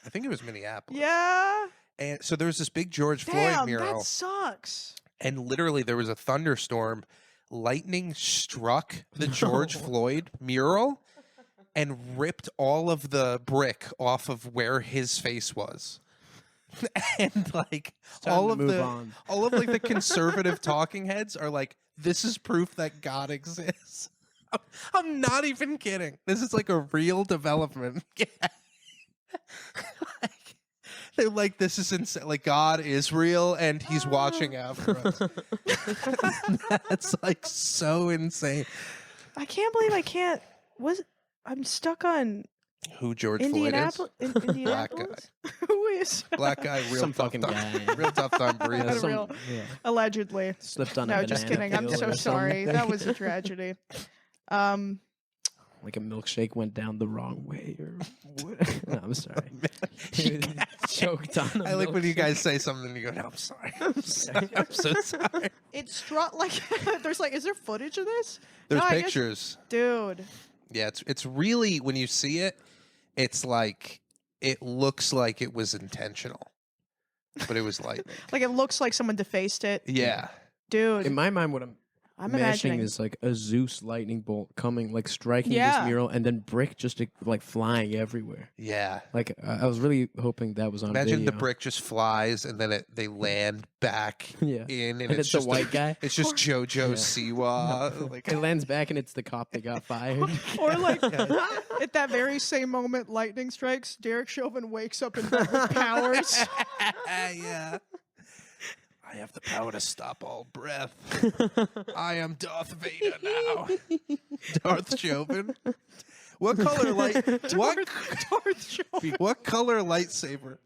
I think it was Minneapolis. Yeah. And so there was this big George Floyd Damn, mural, that sucks. and literally there was a thunderstorm. Lightning struck the George Floyd mural and ripped all of the brick off of where his face was. And like time all to of move the on. all of like the conservative talking heads are like, this is proof that God exists. I'm not even kidding. This is like a real development. Like, they're like, this is insane. Like, God is real and he's watching out for us. That's like so insane. I can't believe I can't. I'm stuck on Who George Indianapolis? Floyd is? Indianapolis? Who is? Black guy, real Some tough fucking time. guy. Real tough time breathing. Yeah, real- yeah. Allegedly. Slipped on a No, banana just kidding. I'm peel so or sorry. something. That was a tragedy. Like a milkshake went down the wrong way, or what? No, I'm sorry. Choked on. I like when you guys say something and you go, no, I'm sorry. I'm sorry. I'm so sorry. It struck like there's like, is there footage of this? There's No, I guess- pictures. Dude. Yeah, it's really, when you see it, it's like, it looks like it was intentional, but it was lightning. Like it looks like someone defaced it. Yeah. Dude. In my mind, what I'm I'm imagining imagining. is like a Zeus lightning bolt coming, like striking Yeah. this mural, and then brick just like flying everywhere. Yeah. Like I was really hoping that was on Imagine video. the brick just flies and then they land back Yeah. in, and And it's the just white guy. It's just JoJo Siwa. Like, It lands back and it's the cop that got fired. Or like at that very same moment, lightning strikes. Derek Chauvin wakes up in bed with powers. yeah. I have the power to stop all breath. I am Darth Vader now. Darth Chauvin. What color light? Darth Chauvin. What color lightsaber?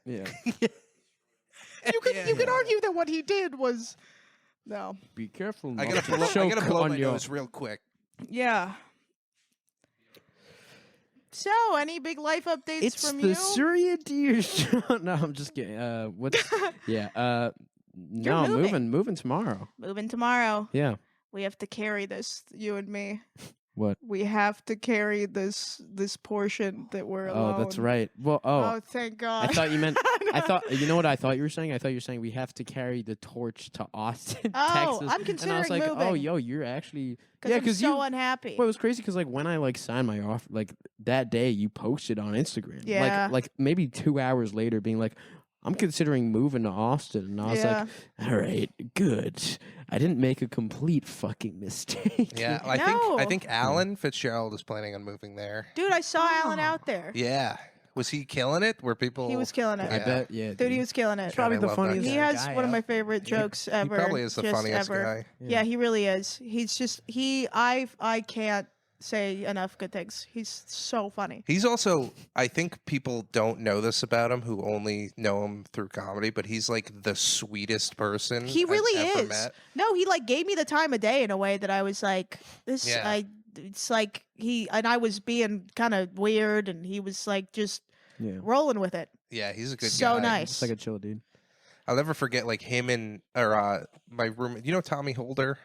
Yeah. You could argue that what he did was no. Be careful. I not gotta to blow, I choke gotta blow on my your- nose real quick. Yeah. So, any big life updates It's from the you? Surya deer show. No, I'm just kidding. What's yeah. No, moving. moving tomorrow. Moving tomorrow. Yeah. We have to carry this, you and me. What? We have to carry this portion that we're alone. Oh, that's right. Well, Oh, thank God. I thought you meant. I thought you know what I thought you were saying. I thought you were saying we have to carry the torch to Austin, Oh, Texas. I'm and I was considering like, oh, moving. yo, you're actually I'm because so you. unhappy. Well, it was crazy because like when I like signed my offer, like that day you posted on Instagram. Yeah. Like maybe 2 hours later, being like, I'm considering moving to Austin, and I was Yeah. like, all right, good. I didn't make a complete fucking mistake. Yeah, I No. think Alan Fitzgerald is planning on moving there. Dude, I saw Alan out there. Yeah, was he killing it? Were people? He was killing it. I Yeah. bet. Yeah, Dude, he was killing it. probably I the love that funniest. He guy. has one of my favorite jokes ever. He probably is the just funniest ever. guy. Yeah, he really is. He's just I can't say enough good things. He's so funny. He's also, I think people don't know this about him who only know him through comedy, but he's like the sweetest person He I've really ever is. met. No, he like gave me the time of day in a way that I was like, this Yeah. it's like I was being kind of weird and he was like just Yeah, rolling with it. Yeah, he's a good So guy. nice. it's like a chill dude. I'll never forget like him and my roommate. You know Tommy Holder?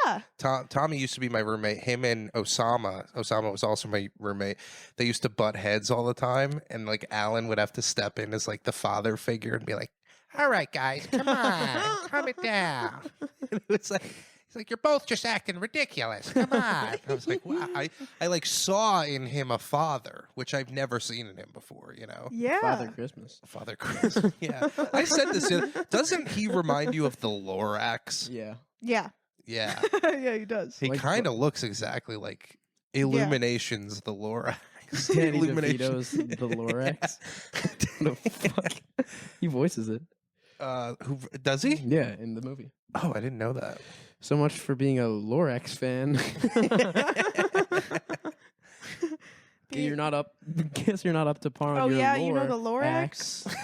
Yeah. Tommy used to be my roommate. Him and Osama was also my roommate. They used to butt heads all the time, and like Alan would have to step in as like the father figure and be like, "All right, guys, come on, calm it down." It's like he's like, "You're both just acting ridiculous. Come on." I was like, "Wow." I like saw in him a father, which I've never seen in him before. You know, Yeah. Father Christmas. Father Chris. Yeah, I said this. Doesn't he remind you of the Lorax? Yeah. Yeah. Yeah. Yeah, he does. He Like kind of looks exactly like Illuminations, the Lorax. Danny Illumination. DeVito's the Lorax. What the fuck? He voices it. Who does he? Yeah, in the movie. Oh, I didn't know that. So much for being a Lorax fan. You're not up. Guess you're not up to par on Oh your yeah, lore. you know the Axe. Lorax.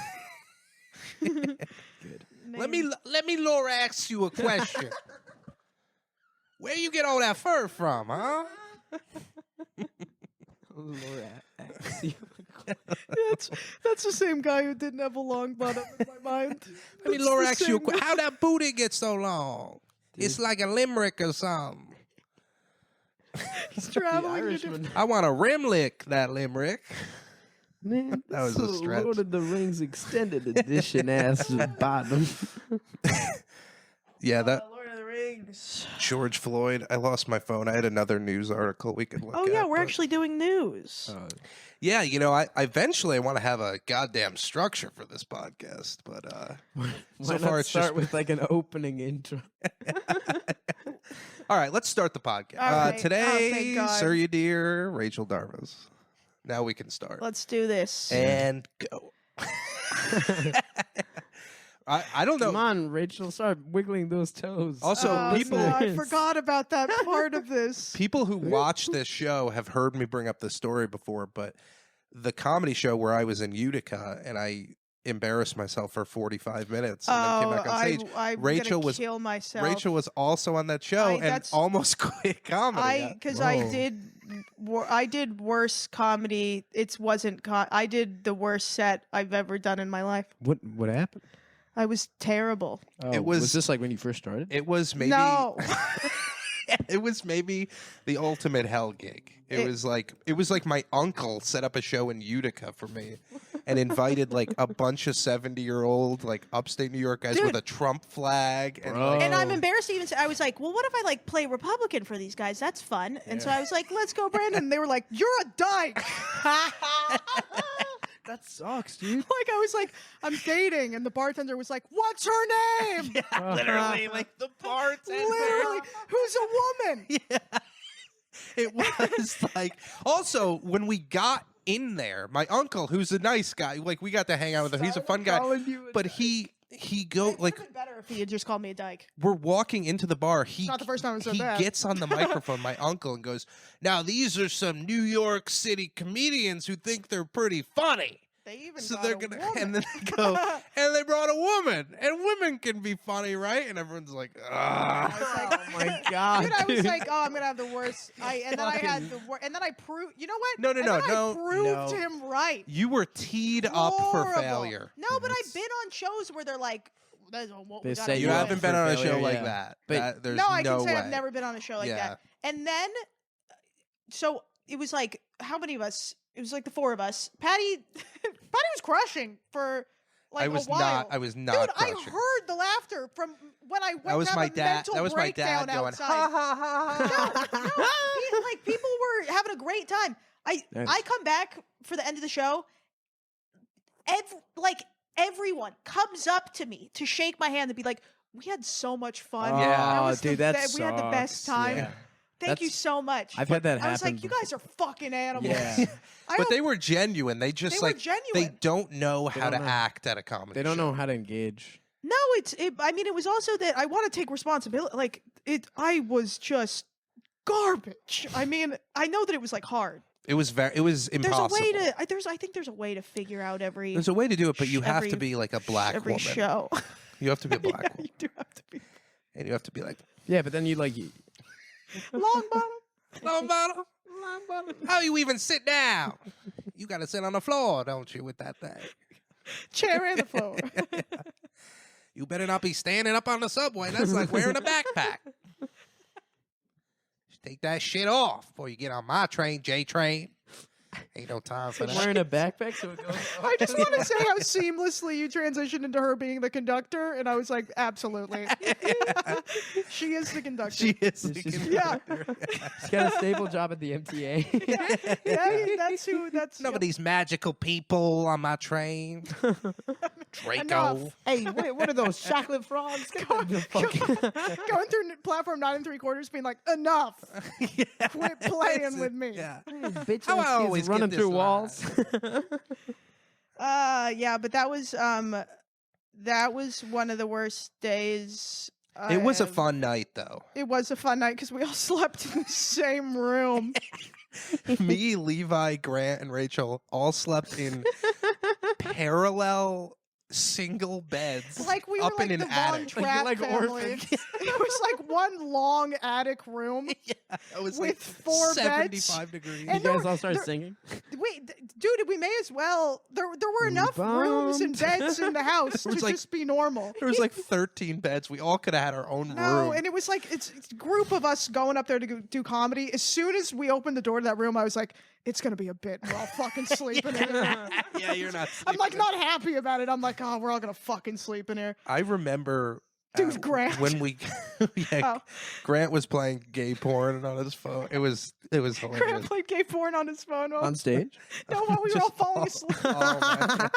Good. Let me Lorax you a question. Where you get all that fur from, huh? Lorax. That's the same guy who didn't have a long butt up in my mind. Let me It's the Lorax you a same question. guy. How that booty get so long? It's like a limerick or something. He's The traveling to Irishman. I want a rim lick that limerick. Man, That was so a stretch. Lord of the Rings extended edition ass bottom. Yeah, that Lord of the Rings. George Floyd. I lost my phone. I had another news article we could look at. Oh yeah, we're but- actually doing news. Yeah, you know, I eventually want to have a goddamn structure for this podcast, but Why so not far it's start just with like an opening intro. all right. Let's start the podcast All right. Oh, today. thank God. Surya dear, Rachel Darvas. Now we can start Let's do this. and go. I don't know. Come on, Rachel, start wiggling those toes. Also, Oh, people- no, I forgot about that part of this. People who watch this show have heard me bring up this story before, but the comedy show where I was in Utica and I embarrassed myself for 45 minutes and then came back on stage. I'm Rachel gonna was- kill myself. Rachel was also on that show and that's- almost quit comedy. Because Whoa. I did worse comedy. It wasn't. I did the worst set I've ever done in my life. What happened? I was terrible. Oh, It was- this like when you first started? It was maybe No. It was maybe the ultimate hell gig. It was like my uncle set up a show in Utica for me and invited like a bunch of 70-year-old like upstate New York guys with a Trump flag and like, And I'm embarrassed to even say, I was like, well, what if I like play Republican for these guys? That's fun. And so I was like, let's go, Brandon. And they were like, you're a dyke. That sucks, dude. Like, I was like, I'm dating. And the bartender was like, what's her name? yeah, literally like the bartender. Literally, who's a woman? Yeah. It was like, also when we got in there, my uncle, who's a nice guy, like we got to hang out with him. He's a fun guy, but he go like, It better if he had just called me a dyke. we're walking into the bar. He Not the first time I said he that. gets on the microphone, my uncle, and goes, "Now these are some New York City comedians who think they're pretty funny." They even So got they're a gonna, woman. and then they go, and they brought a woman, and women can be funny, right? And everyone's like, "Ah." Oh my god, Dude, I was dude. like, oh, I'm gonna have the worst. And then I had the worst. And then I proved. You know what? No, And then I proved no. him right. You were teed up for Horrible. failure. No, but I've been on shows where they're like, "That's what we They gotta say do." You Yeah. haven't been on a show Failure, like yeah. that. But- There's No, I can say way. I've never been on a show like Yeah. that. And then, so it was like, how many of us? It was like the four of us. Patty was crushing for like I was a while. not. I was not. Dude, crushing. I heard the laughter from when I went That was to have my a dad. mental That was my breakdown dad going, outside. ha ha ha ha. No, like people were having a great time. I Nice. come back for the end of the show. Everyone comes up to me to shake my hand and be like, "We had so much fun. Oh, That was dude, the that we had the best sucks. time. Yeah. Thank you That's- so much." I've had that I was happen like, "You guys are fucking animals." Yeah. I But hope they were genuine. They just they were like genuine. they don't know how to don't know. act at a comedy. They don't show. know how to engage. No, I mean, it was also that I want to take responsibility. Like I was just garbage. I mean, I know that it was like hard. It was There's impossible. a way to. I think there's a way to figure out every There's a way to do it, but you have every- to be like a black every woman. show. You have to be a black Yeah, woman, you do have to be and you have to be like Yeah, but then you like, long bottom. long bottle. How you even sit down? You got to sit on the floor, don't you, with that thing? Chair and the floor. You better not be standing up on the subway. That's like wearing a backpack. Take that shit off before you get on my train, J train. Ain't no time for that. wearing a backpack so it goes. I just want to say how seamlessly you transitioned into her being the conductor, and I was like, absolutely. She is the conductor. She is. It's just- Yeah. She's got a stable job at the MTA. Yeah, that's who. That's Some of these magical people on my train. Draco. Enough. Hey, wait, what are those chocolate frogs? Going through platform 9 3/4, being like, enough. Quit playing with me. Yeah. Bitch, How I she's always get running this through line. walls. Yeah, but that was one of the worst days. It was a I've- fun night, though. It was a fun night because we all slept in the same room. Me, Levi, Grant, and Rachel all slept in parallel single beds, Like we were up like in the an Von attic. Trapp Like family. orphans. It was like one long attic room. It was With like 4 beds. 75 degrees. You And there guys were- all start there- singing. Wait, dude, we may as well. There were enough rooms and Bummed. beds in the house to was like- just be normal. There was like 13 beds. We all could have had our own No, room. and it was like it's a group of us going up there to do comedy. As soon as we opened the door to that room, I was like, "It's gonna be a bit. We're all fucking sleeping in here." Yeah, you're not. I'm like sleeping. not happy about it. I'm like, "Oh, we're all gonna fucking sleep in here." I remember. Dude, Grant. When we, yeah, Oh. Grant was playing gay porn on his phone. It was hilarious. Grant played gay porn on his phone. On stage? No, while we were all Just falling asleep. Oh my God.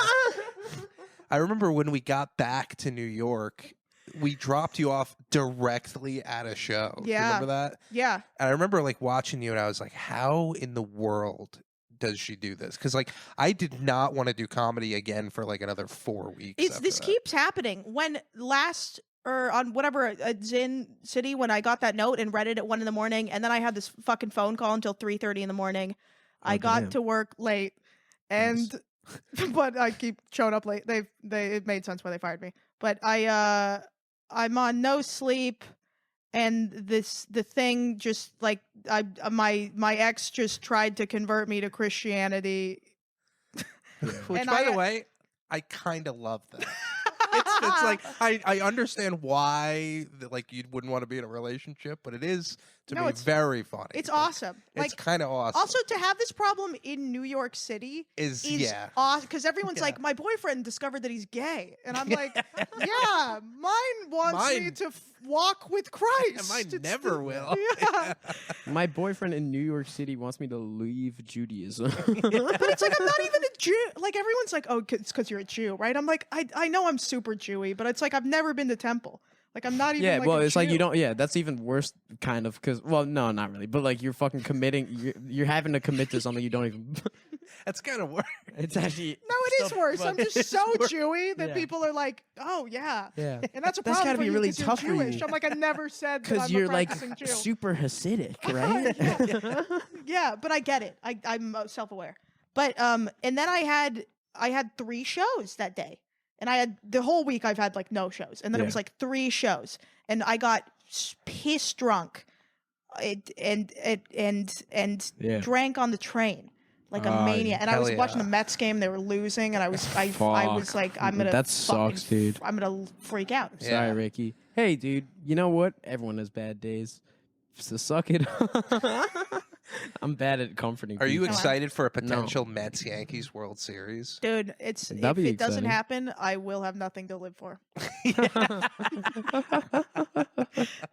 I remember when we got back to New York, we dropped you off directly at a show. Do you Yeah. remember that? Yeah. And I remember like watching you, and I was like, "How in the world does she do this?" Because like I did not want to do comedy again for like another 4 weeks. after This that. keeps happening. When last or on whatever Zin City, when I got that note and read it at 1 a.m, and then I had this fucking phone call until 3:30 in the morning. I Oh, got damn. to work late, and but I keep showing up late. It made sense why they fired me. But I'm on no sleep, and the thing just like my ex just tried to convert me to Christianity. Which, and by the I- way, I kind of love that. It's like I understand why like you wouldn't want to be in a relationship, but it is to No, be it's- very funny. It's awesome. It's kind of awesome. Also, to have this problem in New York City is awesome because everyone's Yeah. like, my boyfriend discovered that he's gay, and I'm like, yeah, mine wants me to walk with Christ. Mine It's never will. Yeah, My boyfriend in New York City wants me to leave Judaism. but it's like I'm not even a Jew. Like everyone's like, oh, it's because you're a Jew, right? I'm like, I know I'm super Jewy, but it's like I've never been to temple. Like I'm not even. Yeah, like well, a it's like you Jew. don't. Yeah, that's even worse, kind of. Because, well, no, not really. But like you're fucking committing. You're having to commit to something you don't even. That's kind of worse. It's actually. No, it is worse. I'm just so worse. Jewy that Yeah. people are like, oh yeah, Yeah. and that's a That's problem gotta for be you really 'cause you're tough for Jewish. you. I'm like, I never said that Because I'm you're a like practicing Jew. super Hasidic, right? Yeah, but I get it. I'm self-aware. But and then I had 3 shows that day, and I had the whole week. I've had like no shows, and then it was Yeah. like 3 shows, and I got pissed drunk, and Yeah. drank on the train like a Oh, maniac. And I hell was watching yeah. the Mets game; they were losing, and I was like, I'm gonna That fucking sucks, dude. I'm gonna freak out. Yeah. Sorry, Ricky. Hey, dude. You know what? Everyone has bad days. So suck it. I'm bad at comforting. Are you people. excited for a potential Mets Yankees World Series? Dude, it's That'd if be it doesn't exciting. happen, I will have nothing to live for, and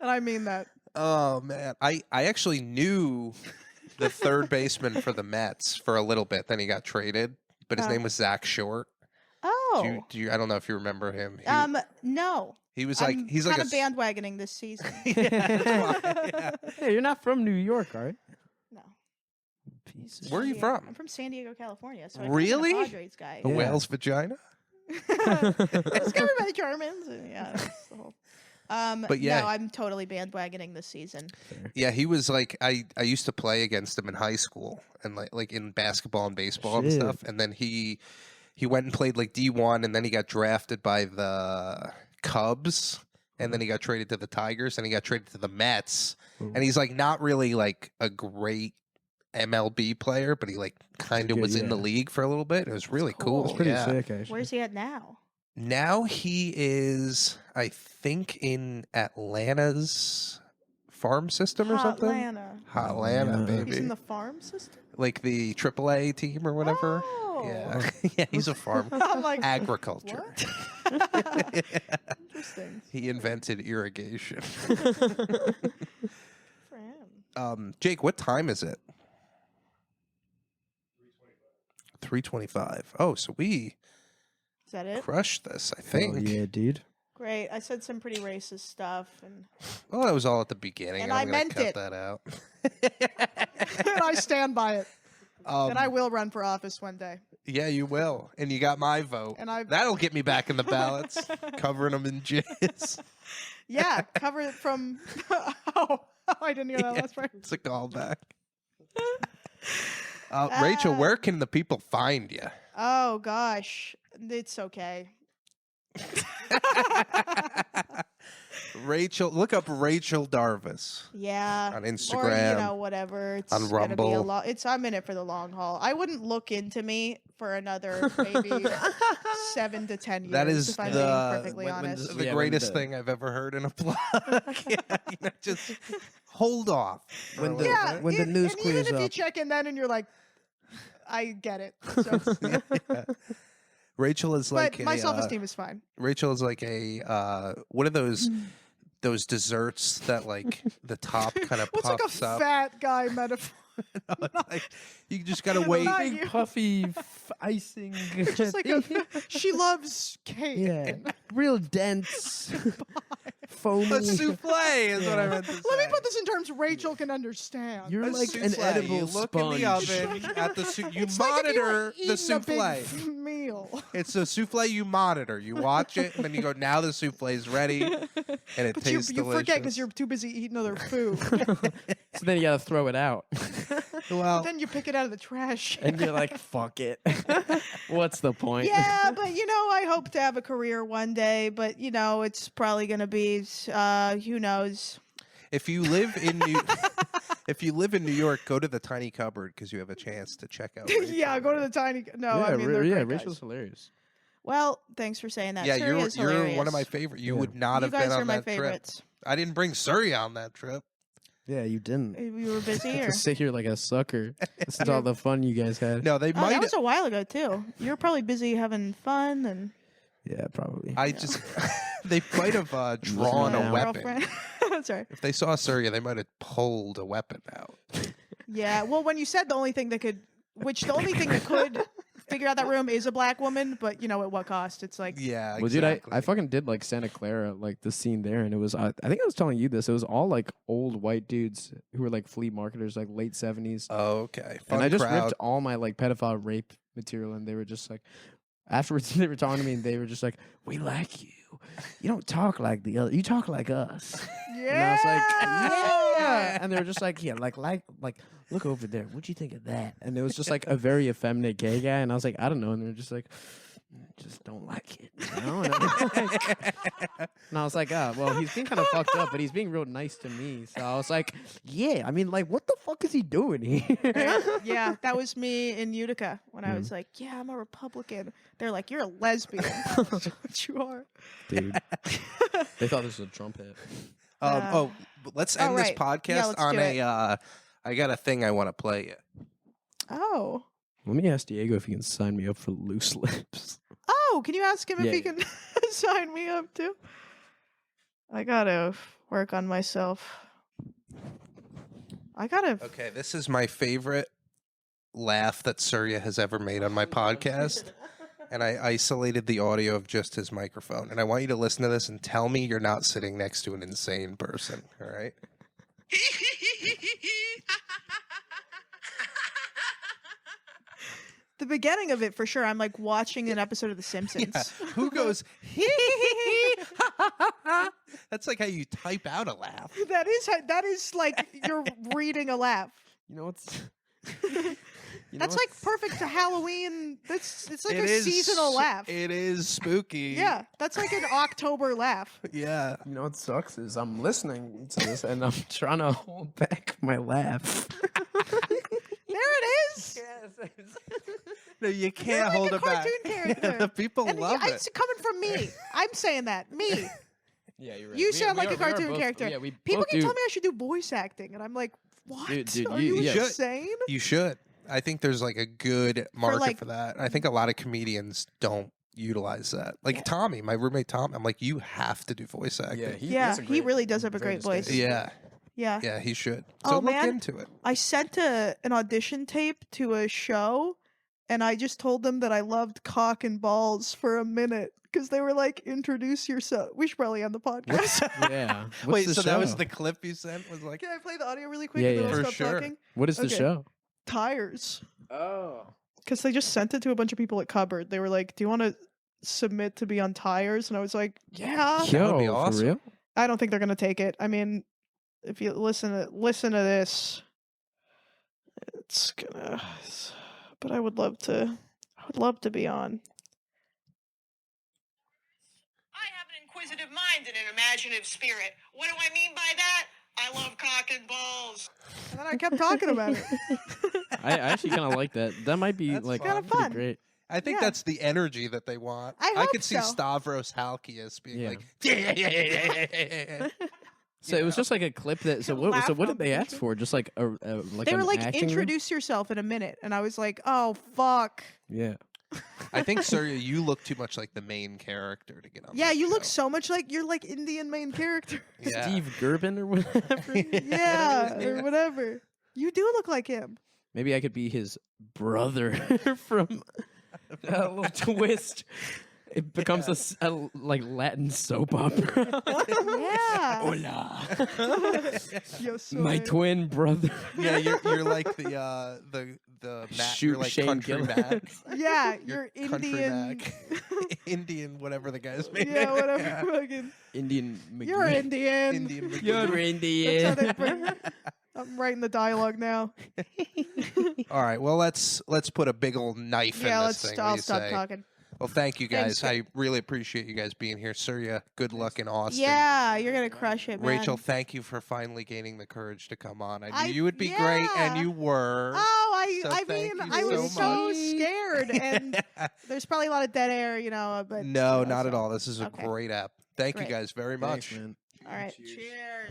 I mean that. Oh man, I actually knew the third baseman for the Mets for a little bit. Then he got traded, but his Oh. name was Zach Short. Oh, Do you? I don't know if you remember him. no. He was I'm like he's kind like of bandwagoning this season. Yeah, that's why, yeah. Hey, you're not from New York, right? No. Piece of Where are you shit. from? I'm from San Diego, California. So Really? I'm a Padres guy. A Yeah. whale's vagina. Discovered by the Germans. And yeah. That's the whole. But yeah. no, I'm totally bandwagoning this season. Yeah, he was like I used to play against him in high school and like in basketball and baseball and Shit. stuff. And then he went and played like D1 and then he got drafted by the Cubs and then he got traded to the Tigers and he got traded to the Mets. Ooh. And he's like not really like a great MLB player, but he like kind of good, was in the yeah. league for a little bit. It was really cool. cool. It's pretty yeah. sick, actually. Where's he at now? Now he is, I think, in Atlanta's farm system or something. Atlanta. Atlanta, Yeah. baby. He's in the farm system. Like the AAA team or whatever. Oh. Yeah, yeah, he's a farm I'm like, agriculture. what? Interesting He invented irrigation. for him. Jake, what time is it? 3:25. Oh, so we Is that it? crushed this, I Oh, think. yeah, dude. Great. I said some pretty racist stuff, and Well, that was all at the beginning. And I'm I gonna meant cut it. that out. and I stand by it. And I Um, will run for office one day. yeah, you will, and you got my vote. And I That'll get me back in the ballots, covering them in jizz. yeah, cover it from. oh, I didn't hear that Yeah. last part. It's a callback. Rachel, where can the people find you? Oh gosh, it's okay. Rachel, look up Rachel Darvas Yeah. on Or Instagram. whatever. It's on gonna be a Rumble. I'm in it for the long haul. I wouldn't look into me for another maybe 7 to 10 years. That is if I'm the- being perfectly when honest. this- The Yeah, when greatest the- thing I've ever heard in a plug. Yeah, just hold off. for When a the- little Yeah, bit. when the news and even clears if you up. check in then and you're like, I get it. So, Yeah. Rachel is like but my a, self-esteem is fine. Rachel is like a what are those desserts that like the top kind of What's like a puffs up? fat guy metaphor? No, it's like, you just gotta wait. Not Big you. puffy icing. Just like she loves cake. yeah, real dense, foamy. A souffle is what I meant to say. Let me put this in terms Rachel can understand. You're A like an souffle. edible You look sponge. in the oven at the you It's like if you were monitor the eating souffle. a big meal. It's a souffle you monitor. You watch it, and then you go, now the souffle is ready, and it But you tastes forget because delicious. you're too busy eating other food. So then you gotta throw it out, Well, Then you pick it out of the trash. and you're like, "Fuck it." What's the point? Yeah, but I hope to have a career one day. But it's probably gonna be who knows. if you live in New York, go to the Tiny Cupboard because you have a chance to check out. Rachel. Yeah, go to the tiny. No, yeah, I mean they're yeah. great Rachel's guys. hilarious. Well, thanks for saying that. Yeah, Surya is you're one of hilarious. my favorite. You Yeah. would not You have guys been are on my that trip. favorites. I didn't bring Surya on that trip. Yeah, you didn't. We were busy, or Just sit here like a sucker. This is all the fun you guys had. No, they that might. was a while ago too. You were probably busy having fun and Yeah, probably. I just. They might have drawn a now. weapon. girlfriend. Sorry. If they saw Surya, they might have pulled a weapon out. Yeah. Well, when you said the only thing that could figure out that room is a black woman, but you know at what cost? It's like Yeah, Well, exactly. dude, I fucking did like Santa Clara, like the scene there, and it was. I think I was telling you this. It was all like old white dudes who were like flea marketers, like late 70s. Oh, okay. Fun And I just crowd. ripped all my like pedophile rape material, and they were just like, afterwards they were talking to me, and they were just like, "We like you. You don't talk like the other. You talk like us." yeah. And I was like, "Yeah." And they were just like, "Yeah, like look over there. What'd you think of that?" And it was just like a very effeminate gay guy, and I was like, "I don't know." And they were just like, "Just don't like it." You know? And I was like, "Oh, well, he's being kind of fucked up, but he's being real nice to me." So I was like, "Yeah, I mean, like, what the fuck is he doing here?" Yeah, that was me in Utica when I was like, "Yeah, I'm a Republican." They're like, "You're a lesbian." That's what you are, Dude. They thought this was a Trump hit. Let's end this right. podcast Yeah, let's on do it. I got a thing I want to play you. Oh. Let me ask Diego if he can sign me up for Loose Lips. Oh, can you ask him if Yeah, he can sign me up too? I gotta work on myself. I gotta. Okay, this is my favorite laugh that Surya has ever made on my podcast. And I isolated the audio of just his microphone. And I want you to listen to this and tell me you're not sitting next to an insane person. All right? The beginning of it for sure. I'm like watching an episode of The Simpsons. Yeah. Who goes, That's like how you type out a laugh. That is like you're reading a laugh. You know what's... That's like perfect to Halloween. It's like It a is seasonal laugh. It is spooky. Yeah, that's like an October laugh. Yeah. You know what sucks is I'm listening to this and I'm trying to hold back my laugh. There it is. No, you You're can't like hold a it back. cartoon character. People And love it's coming from me. I'm saying that. Me. Yeah, you're right. You sound like a cartoon character. Yeah, we People both can do. tell me I should do voice acting, and I'm like, what? Dude, Are you- you yeah. insane? You should. I think there's like a good market like- for that. I think a lot of comedians don't utilize that. Like Tommy, my roommate Tom, I'm like, you have to do voice acting. Yeah, He really does have a very great voice. distinct. Yeah. Yeah. Yeah, he should. Oh, So look man. into it. I sent an audition tape to a show, and I just told them that I loved cock and balls for a minute because they were like, "Introduce yourself." We should probably end the podcast. Yeah. What's Wait, the so show? that was the clip you sent? Was like, Can I play the audio really quick? Yeah, and then yeah. I'll For stop sure. talking? What is the Okay. show? Tires. Oh. Because they just sent it to a bunch of people at Cupboard. They were like, "Do you want to submit to be on Tires?" And I was like, "Yeah." That would be Yo, awesome. for real? I don't think they're gonna take it. I mean, if you listen to this, it's gonna. But I would love to. I would love to be on. I have an inquisitive mind and an imaginative spirit. What do I mean by that? I love cock and balls. And then I kept talking about it. I actually kind of like that. That might be That's like kinda pretty fun. great. I think Yeah. that's the energy that they want. I hope could see so. Stavros Halkias being Yeah. like, yeah. So it was just like a clip that. So what? Laugh So what on did they ask music. for? Just like a like. They were an like, acting room? "Introduce yourself in a minute," and I was like, "Oh fuck." Yeah. I think, Surya, you look too much like the main character to get on. Yeah, that you look show. so much like you're like Indian main character. Yeah. Steve Gerben or whatever. Yeah, Yeah. or whatever. You do look like him. Maybe I could be his brother from a little twist. It becomes a like Latin soap opera. Yeah. Hola, Yo my soy. twin brother. Yeah, you're like the Matt, Shoot you're like Shane country Gillis. Mac. Yeah, You're you're country Indian. Mac. Indian, whatever the guy's name. Yeah, whatever. Yeah. Fucking. Indian. You're McGee. Indian. Indian. You're McGee. Indian. That's how they bring- I'm writing the dialogue now. All right, well let's put a big old knife Yeah, in let's. this thing. I'll what do you stop say? talking. Well, thank you guys. Thanks, I really appreciate you guys being here. Surya, good luck in Austin. Yeah, you're gonna crush it, man. Rachel, thank you for finally gaining the courage to come on. I knew I- you would be great, and yeah. you were. Oh, So I thank mean, you I was so so much. scared, and there's probably a lot of dead air, you know. But No, you know, not at so- all. This is a okay. great app. Thank you Great. guys very much. Thanks, man. All right, cheers.